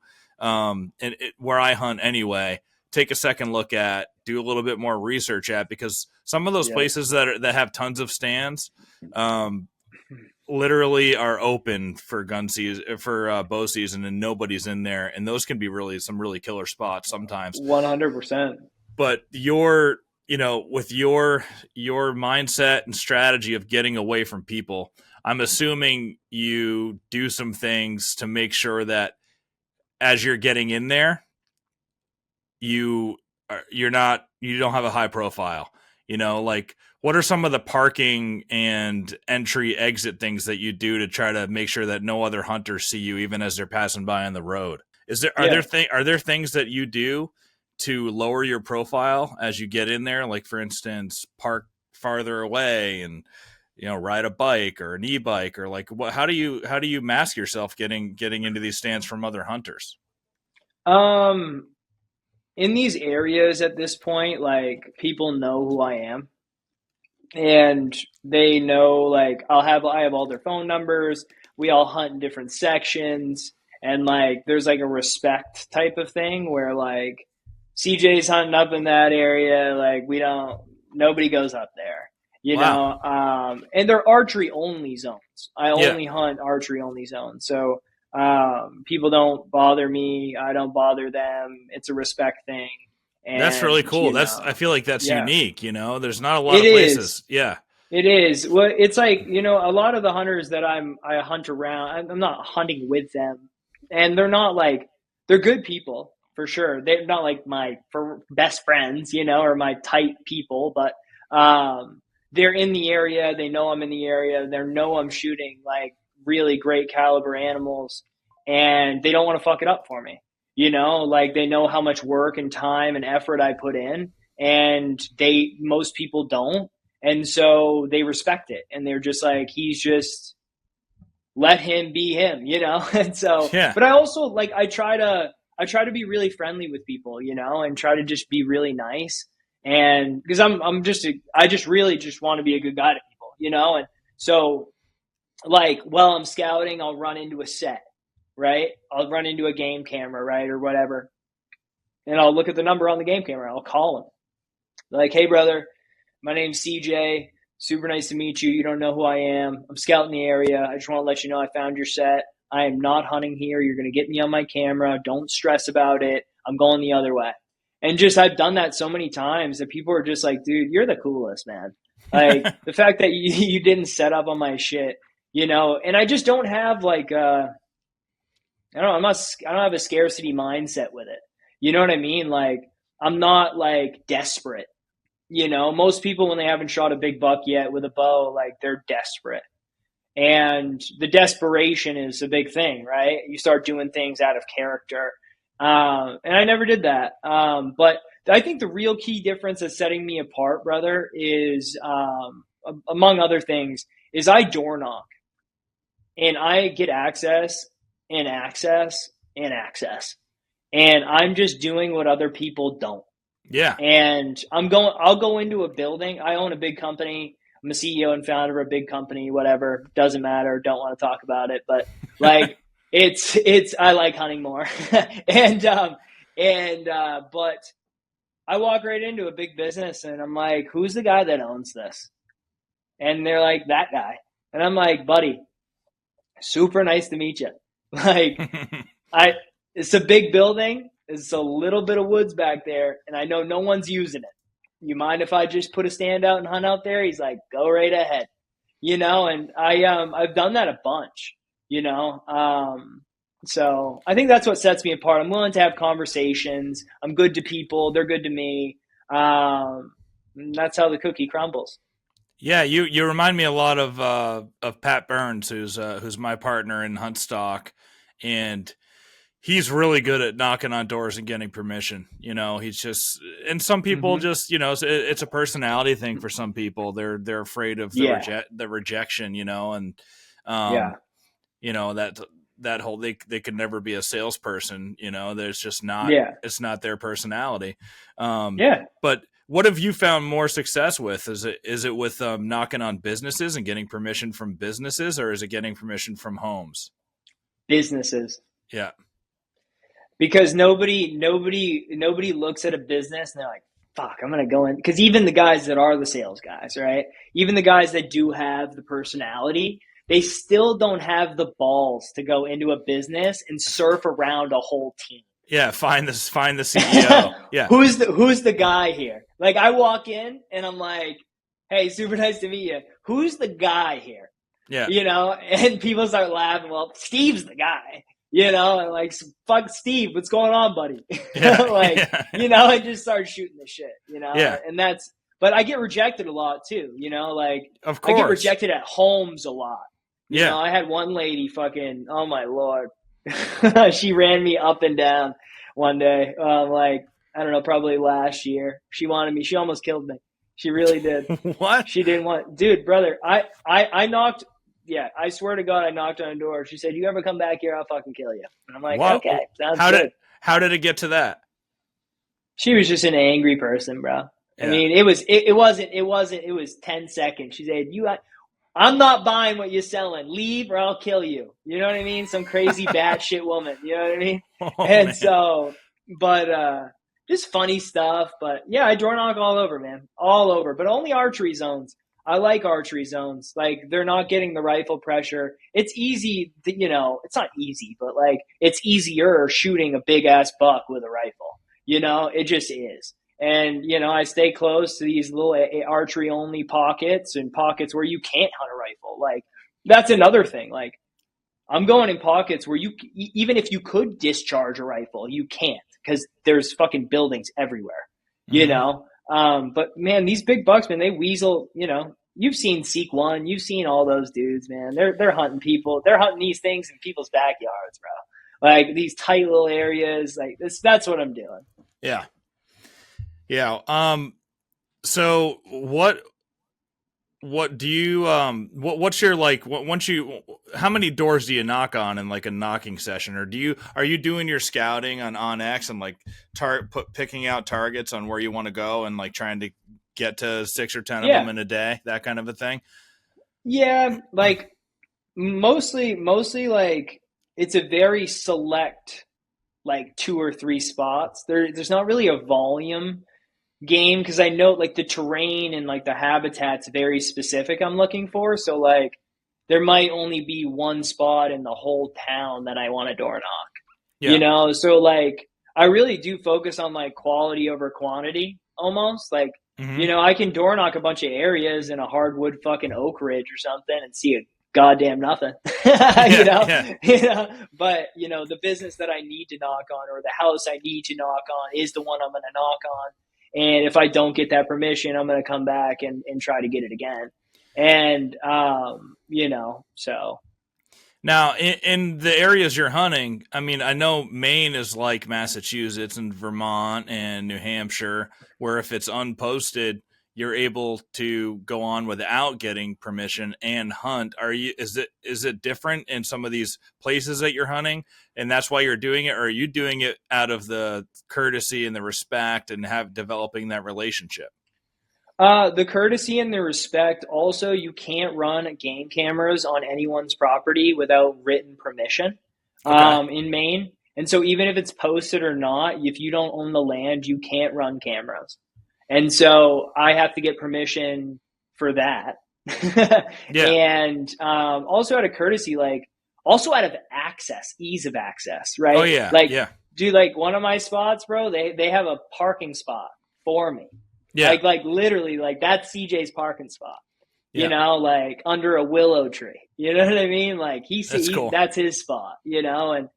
where I hunt anyway, take a second look at, do a little bit more research at, because some of those Yeah. places that have tons of stands, literally are open for gun season, for bow season, and nobody's in there, and those can be some really killer spots sometimes. 100%. But with your mindset and strategy of getting away from people, I'm assuming you do some things to make sure that as you're getting in there, you don't have a high profile. Like, what are some of the parking and entry exit things that you do to try to make sure that no other hunters see you even as they're passing by on the road? Yeah. Are there things that you do to lower your profile as you get in there? Like, for instance, park farther away and ride a bike or an e-bike, or like, how do you mask yourself getting into these stands from other hunters? Um, in these areas at this point, people know who I am. and they know like I have all their phone numbers. We all hunt in different sections, and like there's like a respect type of thing where like CJ's hunting up in that area, like we don't nobody goes up there. Wow. And they're archery only zones. I Yeah. only hunt archery only zones. So people don't bother me. I don't bother them. It's a respect thing. That's really And, cool. I feel like that's yeah, unique, There's not a lot it of is. places. Yeah. It is. Well, it's like, a lot of the hunters that I hunt around, I'm not hunting with them. And they're not like, they're good people for sure. They're not like my best friends, or my tight people, but they're in the area. They know I'm in the area. They know I'm shooting like really great caliber animals, and they don't want to fuck it up for me. Like they know how much work and time and effort I put in, and most people don't, and so they respect it, and they're just like, he's just let him be him. And so, Yeah. but I also like, I try to be really friendly with people, and try to just be really nice. And because I just really just want to be a good guy to people. And so like, while I'm scouting, I'll run into a set, right? I'll run into a game camera, right? Or whatever. And I'll look at the number on the game camera. I'll call him. Like, hey, brother, my name's CJ. Super nice to meet you. You don't know who I am. I'm scouting the area. I just want to let you know I found your set. I am not hunting here. You're going to get me on my camera. Don't stress about it. I'm going the other way. And just, I've done that so many times that people are just like, dude, you're the coolest, man. Like the fact that you didn't set up on my shit, and I just don't have like, I don't know, I don't have a scarcity mindset with it. You know what I mean? Like, I'm not like desperate. Most people, when they haven't shot a big buck yet with a bow, like they're desperate. And the desperation is a big thing, right? You start doing things out of character. And I never did that. But I think the real key difference that's setting me apart, brother, is, among other things, is I door knock and I get access and access and access. And I'm just doing what other people don't. Yeah. And I'll go into a building. I own a big company. I'm a CEO and founder of a big company, whatever. Doesn't matter. Don't want to talk about it. But like, I like hunting more. But I walk right into a big business and I'm like, who's the guy that owns this? And they're like, that guy. And I'm like, buddy, super nice to meet you. Like, it's a big building. There's a little bit of woods back there, and I know no one's using it. You mind if I just put a stand out and hunt out there? He's like, go right ahead. And I've done that a bunch, so I think that's what sets me apart. I'm willing to have conversations. I'm good to people. They're good to me. That's how the cookie crumbles. Yeah, you remind me a lot of Pat Burns, who's my partner in hunt stock, and he's really good at knocking on doors and getting permission. He's just, and some people Mm-hmm. just, it's a personality thing for some people. They're afraid of Yeah. the rejection, and Yeah. that whole, they could never be a salesperson. There's just not, Yeah. it's not their personality. Yeah. But what have you found more success with? Is it with knocking on businesses and getting permission from businesses, or is it getting permission from homes? Businesses. Yeah. Because nobody looks at a business and they're like, fuck, I'm going to go in. Because even the guys that are the sales guys, right? Even the guys that do have the personality, they still don't have the balls to go into a business and surf around a whole team. Yeah, find the CEO. Yeah. Who's the guy here? Like, I walk in and I'm like, hey, super nice to meet you. Who's the guy here? Yeah. And people start laughing. Well, Steve's the guy. And like, fuck Steve, what's going on, buddy? Yeah. Like, yeah. I just start shooting the shit, Yeah. and but I get rejected a lot too, like, Of I get course. rejected at homes a lot. Yeah. I had one lady fucking, oh my Lord. She ran me up and down one day, like, I don't know, probably last year. She almost killed me. She really did. What? She didn't want, dude, brother, I knocked. Yeah, I swear to God, I knocked on a door. She said, you ever come back here, I'll fucking kill you. And I'm like, What? okay, sounds How good. how did it get to that? She was just an angry person, bro. I Yeah. mean, it was 10 seconds. She said, I'm not buying what you're selling. Leave or I'll kill you. You know what I mean? Some crazy batshit woman. You know what I mean? Oh And man. so, but just funny stuff. But yeah, I door knock all over, man, all over. But only archery zones. I like archery zones. Like they're not getting the rifle pressure. It's easy, it's not easy, but like it's easier shooting a big ass buck with a rifle. It just is. And, I stay close to these little archery only pockets and pockets where you can't hunt a rifle. Like, that's another thing. Like, I'm going in pockets where even if you could discharge a rifle, you can't because there's fucking buildings everywhere, Hmm. But man, these big bucks, man, they weasel, you've seen Seek One, you've seen all those dudes, man. They're hunting people. They're hunting these things in people's backyards, bro. Like these tight little areas. Like that's what I'm doing. Yeah. Yeah. So what do you what's your like once you how many doors do you knock on in like a knocking session, or are you doing your scouting on X and like picking out targets on where you want to go and like trying to get to 6 or 10 of them Yeah. in a day, that kind of a thing? Yeah. Like, mostly like it's a very select like two or three spots. There's not really a volume game because I know like the terrain and like the habitat's very specific I'm looking for. So like there might only be one spot in the whole town that I want to door knock. Yeah. So like I really do focus on like quality over quantity almost. Like, Hmm. I can door knock a bunch of areas in a hardwood fucking oak ridge or something and see a goddamn nothing. you Yeah. know, Yeah. but the business that I need to knock on or the house I need to knock on is the one I'm going to knock on. And if I don't get that permission, I'm going to come back and try to get it again. And, so Now, in the areas you're hunting, I mean, I know Maine is like Massachusetts and Vermont and New Hampshire, where if it's unposted, you're able to go on without getting permission and hunt. Is it different in some of these places that you're hunting, and that's why you're doing it, or are you doing it out of the courtesy and the respect and have developing that relationship? The courtesy and the respect. Also, you can't run game cameras on anyone's property without written permission Okay. in Maine. And so, even if it's posted or not, if you don't own the land, you can't run cameras. And so, I have to get permission for that. Yeah. And also out of courtesy, like also out of access, ease of access, Oh right? yeah. Like, Yeah. dude, like one of my spots, bro, they have a parking spot for me. Yeah. Like literally, like that's CJ's parking spot. Yeah. Like under a willow tree. You know what I mean? Like That's cool. that's his spot. And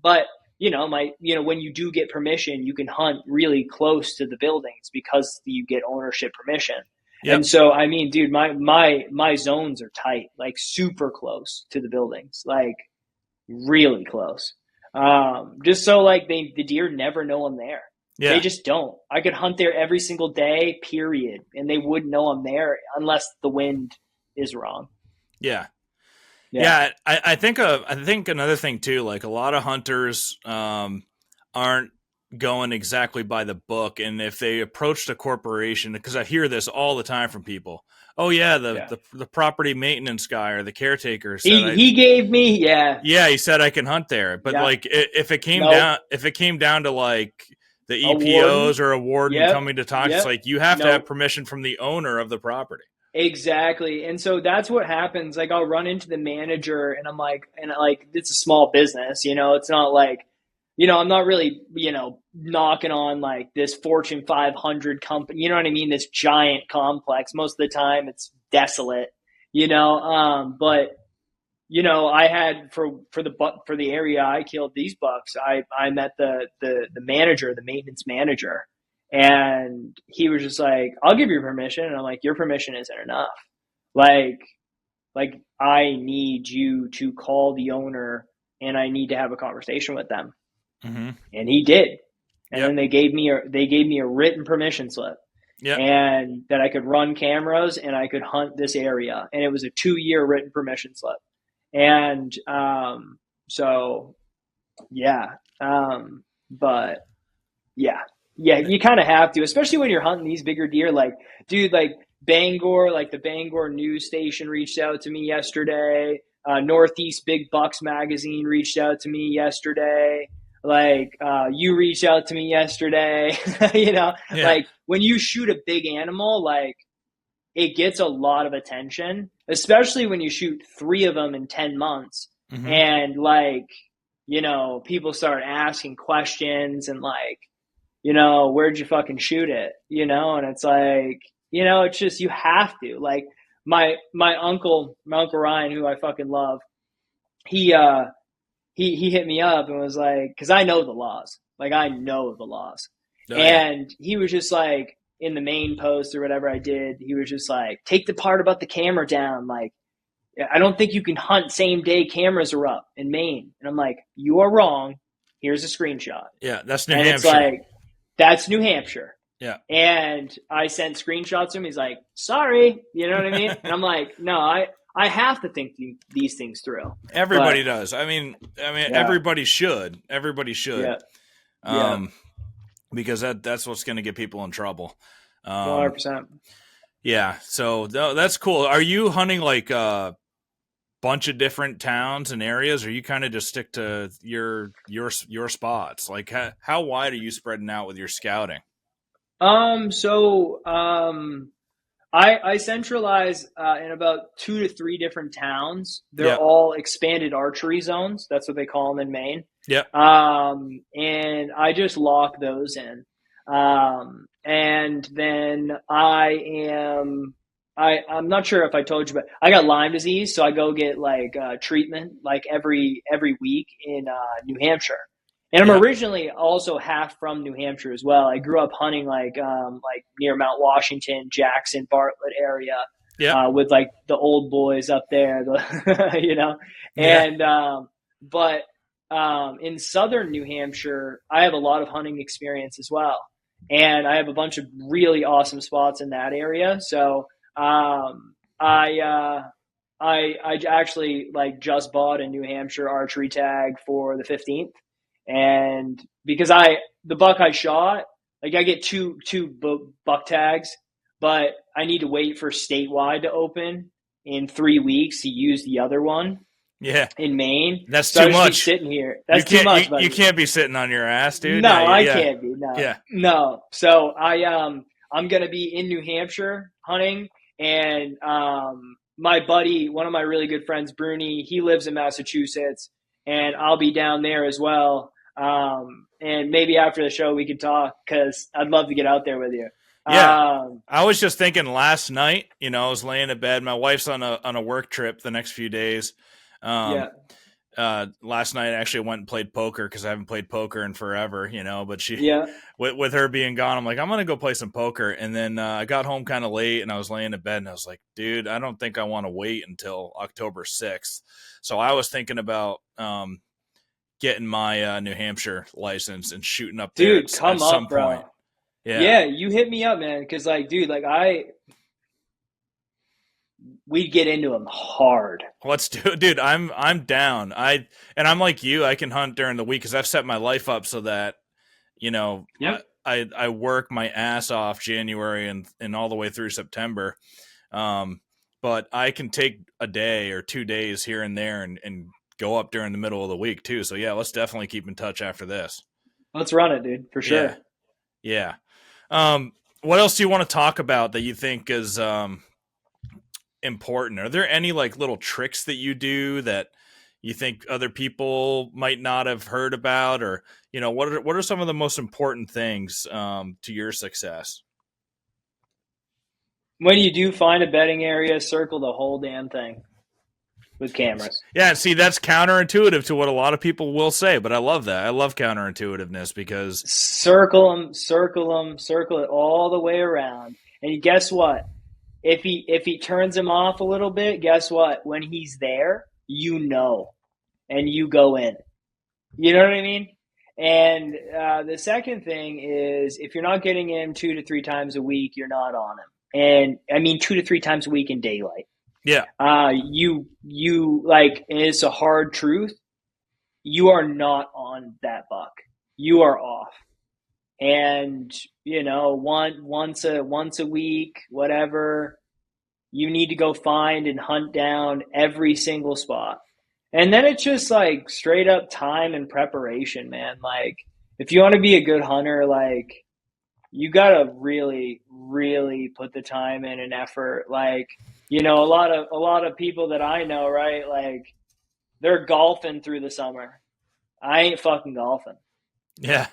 but when you do get permission, you can hunt really close to the buildings because you get ownership permission. And Yep. so, I mean, dude, my zones are tight, like super close to the buildings, like really close. Just so like the deer never know I'm there. They Yeah. just don't. I could hunt there every single day, period, and they wouldn't know I'm there unless the wind is wrong. Yeah. Yeah, Yeah, I think another thing too, like a lot of hunters aren't going exactly by the book, and if they approach the corporation, because I hear this all the time from people, oh yeah, the, yeah. the the property maintenance guy or the caretaker said He gave me, yeah, yeah, he said I can hunt there, but yeah. like if it came Nope. down if it came down to like the A warden. EPOs or a warden Yep, coming to talk, it's yep. like you have to have Nope. permission from the owner of the property. Exactly. And so that's what happens. Like I'll run into the manager and I'm like, it's a small business, it's not like, I'm not really, knocking on like this Fortune 500 company, you know what I mean? This giant complex. Most of the time it's desolate, but I had for the area I killed these bucks, I met the manager, the maintenance manager, and he was just like, "I'll give you permission," and I'm like, "Your permission isn't enough. Like, like I need you to call the owner, and I need to have a conversation with them." Hmm. And he did, and then Yep. they gave me a written permission slip. Yep. And that I could run cameras and I could hunt this area. And it was a 2-year written permission slip. And so, yeah. But yeah. Yeah, you kind of have to, especially when you're hunting these bigger deer. Like, dude, like Bangor, like the Bangor news station reached out to me yesterday. Northeast Big Bucks magazine reached out to me yesterday. Like, you reached out to me yesterday. You know, Yeah. like when you shoot a big animal, like it gets a lot of attention, especially when you shoot three of them in 10 months. Hmm. And like, you know, people start asking questions and like, you know, where'd you fucking shoot it? You know, and it's like, you know, it's just you have to. Like my uncle Ryan, who I fucking love, he he hit me up and was like, because I know the laws, like I know the laws, Oh yeah. and he was just like in the main post or whatever I did, he was just like, take the part about the camera down, like. I don't think you can hunt same day cameras are up in Maine. And I'm like, you are wrong. Here's a screenshot. Yeah. That's New And it's Hampshire. like, that's New Hampshire. Yeah. And I sent screenshots to him. He's like, sorry. You know what I mean? And I'm like, no, I have to think these things through. Everybody But does. I mean, yeah, everybody should. Everybody should. yeah, yeah, Because that's what's going to get people in trouble. Um, 100%. yeah. So that's cool. Are you hunting like a bunch of different towns and areas, or you kind of just stick to your spots? Like how wide are you spreading out with your scouting? So, I centralize in about 2 to 3 different towns. They're Yeah. all expanded archery zones. That's what they call them in Maine. Yeah. And I just lock those in. And then I'm not sure if I told you, but I got Lyme disease, so I go get like treatment like every week in New Hampshire. And I'm Yeah. originally also half from New Hampshire as well. I grew up hunting like near Mount Washington, Jackson, Bartlett area, Yeah. with like the old boys up there, you know. Yeah. And but in southern New Hampshire, I have a lot of hunting experience as well, and I have a bunch of really awesome spots in that area. So um, I I actually like just bought a New Hampshire archery tag for the 15th, and because the buck I shot, like I get two buck tags, but I need to wait for statewide to open in 3 weeks to use the other one Yeah. in Maine. That's So I too just be much. sitting here. You That's too can't much, you buddy. can't be sitting on your ass, dude. No, Yeah. I Yeah. can't be. No, Yeah. no. So I'm gonna be in New Hampshire hunting, and my buddy, one of my really good friends, Bruni, he lives in Massachusetts, and I'll be down there as well. And maybe after the show we could talk because I'd love to get out there with you. Yeah. Um, I was just thinking last night, I was laying in bed. My wife's on a work trip the next few days. yeah, Um, last night I actually went and played poker because I haven't played poker in forever, but she, yeah. with her being gone, I'm like, I'm going to go play some poker. And then, I got home kind of late and I was laying in bed and I was like, dude, I don't think I want to wait until October 6th. So I was thinking about, getting my, New Hampshire license and shooting up there Dude, at come some up, point. bro. Yeah. Yeah, you hit me up, man. Because like, dude, like we'd get into them hard. Let's do it, dude. I'm down. I'm like you. I can hunt during the week because I've set my life up so that you know I, Yep. I work my ass off January and all the way through September. But I can take a day or 2 days here and there and go up during the middle of the week too. So yeah, let's definitely keep in touch after this. Let's run it, dude, for Yeah, sure. yeah. What else do you want to talk about that you think is important? Are there any like little tricks that you do that you think other people might not have heard about, or what are some of the most important things to your success? When you do find a bedding area, circle the whole damn thing with cameras. Yeah, see, that's counterintuitive to what a lot of people will say, but I love that. I love counterintuitiveness because Circle them, circle them, circle it all the way around. And guess what? If he turns him off a little bit, guess what? When he's there, and you go in. You know what I mean? And the second thing is, if you're not getting him 2 to 3 times a week, you're not on him. And I mean 2 to 3 times a week in daylight. yeah, You like, and it's a hard truth. You are not on that buck. You are off. and once a week, whatever, you need to go find and hunt down every single spot. And then it's just like straight up time and preparation, man. Like if you want to be a good hunter, like you gotta really, really put the time in and effort. Like, a lot of people that I know, right? Like they're golfing through the summer. I ain't fucking golfing. Yeah.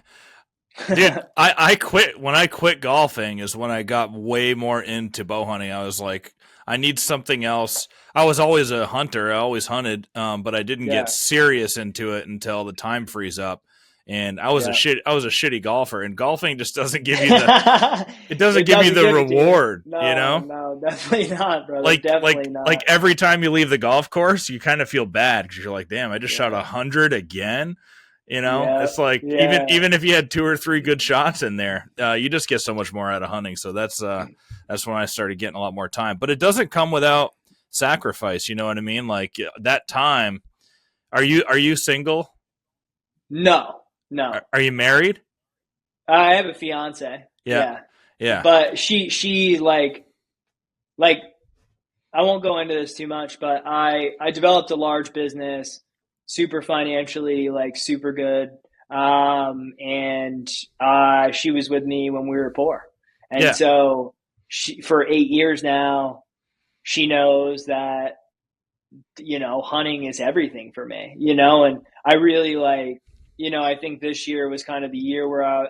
Dude, I quit when I quit golfing is when I got way more into bow hunting. I was like, I need something else. I was always a hunter. I always hunted, but I didn't get Yeah, serious into it until the time frees up. And yeah. I was a shitty golfer, and golfing just doesn't give you the it doesn't It give you doesn't the give it to you. reward, you No, know? no, definitely not, brother. Definitely Like not. every time you leave the golf course, you kind of feel bad because you're like, damn, I just shot Yeah, 100 again. You know, yeah, it's like yeah. even if you had two or three good shots in there, you just get so much more out of hunting. So that's when I started getting a lot more time. But it doesn't come without sacrifice. You know what I mean? Like that time. Are you single? No, no. Are you married? I have a fiance. Yeah, Yeah, yeah, but she like I won't go into this too much, but I developed a large business, super financially, like super good. And she was with me when we were poor, and yeah. so she for 8 years now, she knows that hunting is everything for me. And I really I think this year was kind of the year where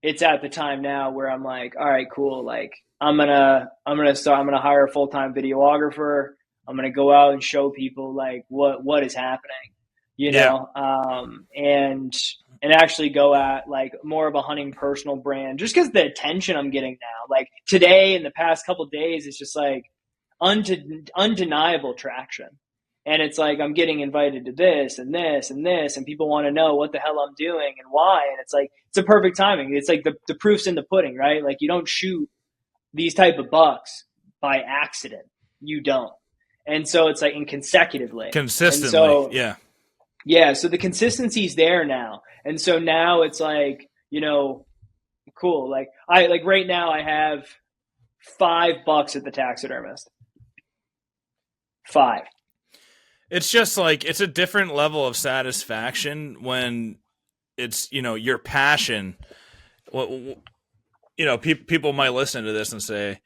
it's at the time now where I'm like, all right, cool. Like I'm gonna hire a full time videographer. I'm gonna go out and show people like what is happening, Yeah. and actually go at like more of a hunting personal brand, just because the attention I'm getting now. Like today and the past couple of days, it's just like undeniable traction. And it's like I'm getting invited to this and this and this, and people want to know what the hell I'm doing and why. And it's like it's a perfect timing. It's like the proof's in the pudding, right? Like you don't shoot these type of bucks by accident. You don't. And so it's like in consecutively. And Consistently. so Yeah. yeah, so the consistency's there now. And so now it's like, cool. Like right now I have 5 bucks at the taxidermist. 5. It's just like it's a different level of satisfaction when it's your passion. People might listen to this and say,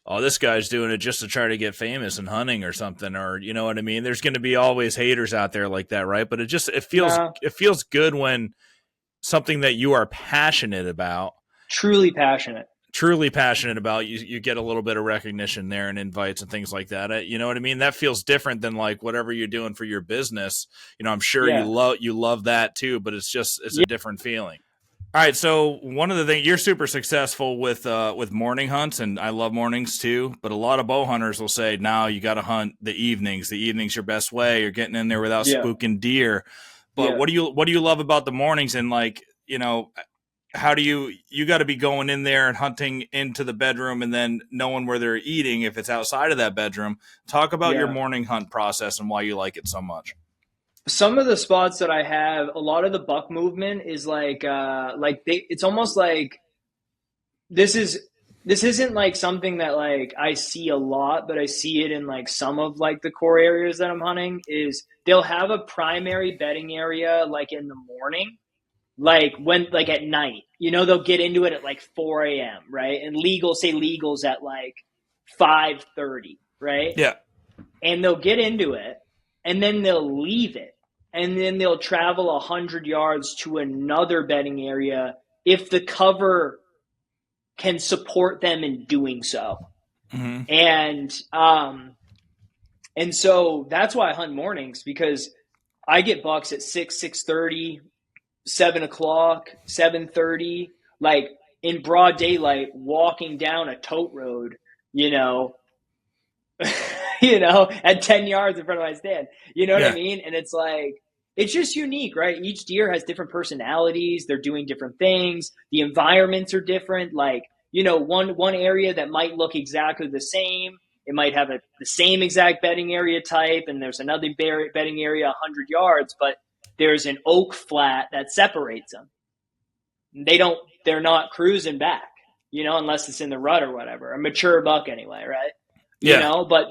"Oh, this guy's doing it just to try to get famous and hunting or something," or you know what I mean. There's going to be always haters out there like that, right? But No, it feels good when something that you are passionate about, truly passionate. truly passionate about, you get a little bit of recognition there and invites and things like that. You know what I mean? That feels different than like whatever you're doing for your business. I'm sure Yeah. you love that too, but it's a Yeah. different feeling. All right, so one of the things you're super successful with morning hunts, and I love mornings too. But a lot of bow hunters will say, "Now you got to hunt the evenings. The evenings your best way. You're getting in there without Yeah. spooking deer." But Yeah. what do you love about the mornings? And like how do you got to be going in there and hunting into the bedroom and then knowing where they're eating if it's outside of that bedroom? Talk about your Yeah. morning hunt process and why you like it so much. Some of the spots that I have, a lot of the buck movement is it's almost like this is this isn't like something that like I see a lot, but I see it in like some of like the core areas that I'm hunting is they'll have a primary bedding area like in the morning, like when like at night. They'll get into it at like 4 a.m., right? And legals at like 5:30, right? Yeah, And they'll get into it and then they'll leave it and then they'll travel 100 yards to another bedding area if the cover can support them in doing so. mm-hmm. And so that's why I hunt mornings, because I get bucks at 6:30, 7 o'clock, 7:30, like in broad daylight, walking down a tote road, you know, at 10 yards in front of my stand. You know what I Yeah. mean? And it's like, it's just unique, right? Each deer has different personalities. They're doing different things. The environments are different. Like, one area that might look exactly the same. It might have the same exact bedding area type, and there's another bedding area 100 yards, but there's an oak flat that separates them. they're not cruising back, unless it's in the rut or whatever. A mature buck anyway, right? Yeah. But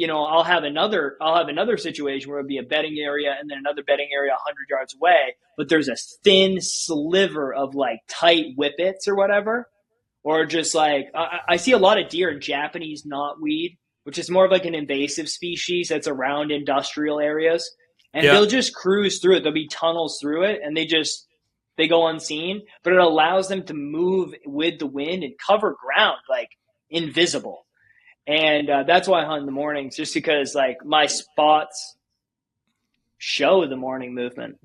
I'll have another situation where it'll be a bedding area and then another bedding area 100 yards away, but there's a thin sliver of like tight whippets or whatever, or just like I see a lot of deer in Japanese knotweed, which is more of like an invasive species that's around industrial areas, and Yeah. they'll just cruise through it. There'll be tunnels through it, and they go unseen, but it allows them to move with the wind and cover ground like invisible. And that's why I hunt in the mornings, just because like my spots show the morning movement.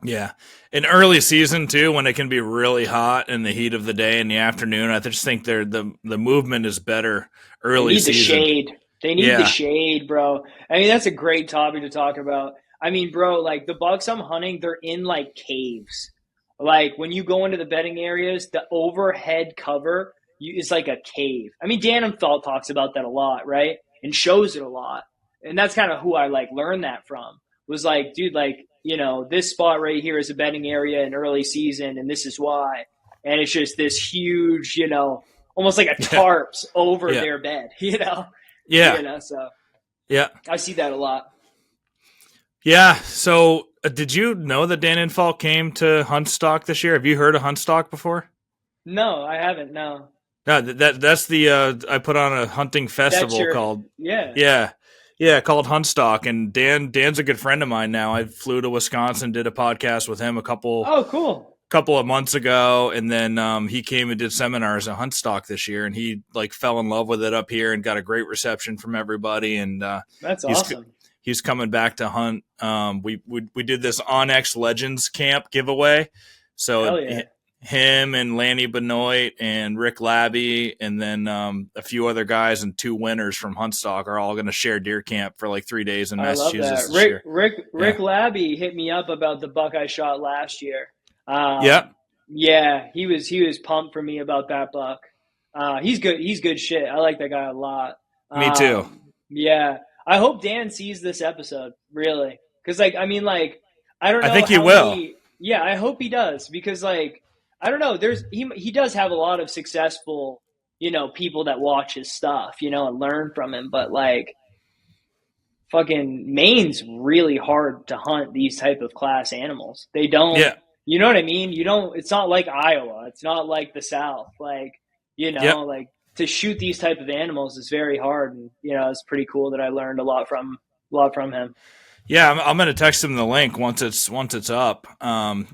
Yeah. In early season too, when it can be really hot in the heat of the day in the afternoon, I just think the movement is better They early need the season. shade. They need the Yeah. shade, bro. I mean, that's a great topic to talk about. I mean, bro, like the bucks I'm hunting, they're in like caves. Like when you go into the bedding areas, the overhead cover is like a cave. I mean, Dan Umthal talks about that a lot, right? And shows it a lot. And that's kind of who I like learned that from. Was like, dude, like, this spot right here is a bedding area in early season, and this is why. And it's just this huge, almost like a Yeah. tarps over Yeah. their bed, Yeah. So Yeah. I see that a lot. Yeah. So, did you know that Dan Infalt came to Huntstock this year? Have you heard of Huntstock before? No, I haven't. No, No, that's the I put on a hunting that's festival called yeah. called Huntstock, and Dan's a good friend of mine now. I flew to Wisconsin, did a podcast with him a Oh, cool. couple of months ago, and then he came and did seminars at Huntstock this year, and he like fell in love with it up here and got a great reception from everybody, and That's he's awesome. he's coming back to hunt. We did this Onyx Legends camp giveaway, so Hell yeah. him and Lanny Benoit and Rick Labby, and then a few other guys and 2 winners from Huntstock are all going to share deer camp for like 3 days in I love Massachusetts that. this year. Rick Labby hit me up about the buck I shot last year. Yeah. Yeah, he was pumped for me about that buck. He's good. He's good shit. I like that guy a lot. Me too. Yeah, I hope Dan sees this episode really, because like I mean like I don't know. I think he how will. many- yeah, I hope he does because like I don't know. He does have a lot of successful people that watch his stuff and learn from him, but like fucking Maine's really hard to hunt these type of class animals. They don't. Yeah. You know what I mean? You don't. It's not like Iowa. It's not like the South. Like Yep. like to shoot these type of animals is very hard, and it's pretty cool that I learned a lot from him. Yeah, I'm going to text him the link once it's up.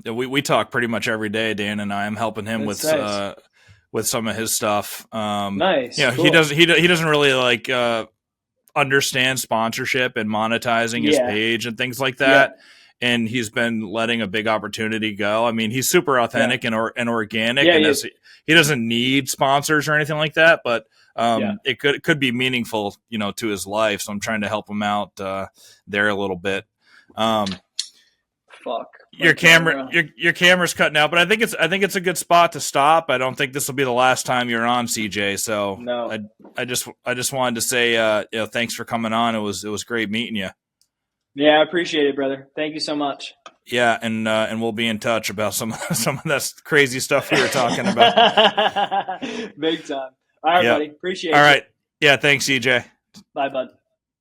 We talk pretty much every day, Dan and I. I'm helping him That's nice. with some of his stuff. Nice. Cool. he doesn't really like understand sponsorship and monetizing his page and things like that. Yeah. And he's been letting a big opportunity go. I mean, he's super authentic and organic, and he doesn't need sponsors or anything like that. But it could be meaningful, to his life. So I'm trying to help him out there a little bit. Fuck. Your camera's cutting out, but I think it's a good spot to stop. I don't think this will be the last time you're on, CJ. So no. I just wanted to say thanks for coming on. It was great meeting you. Yeah, I appreciate it, brother. Thank you so much. Yeah, and we'll be in touch about some of that crazy stuff we were talking about. Big time. All right, buddy. Appreciate it. All right. Yeah, thanks, CJ. Bye, bud.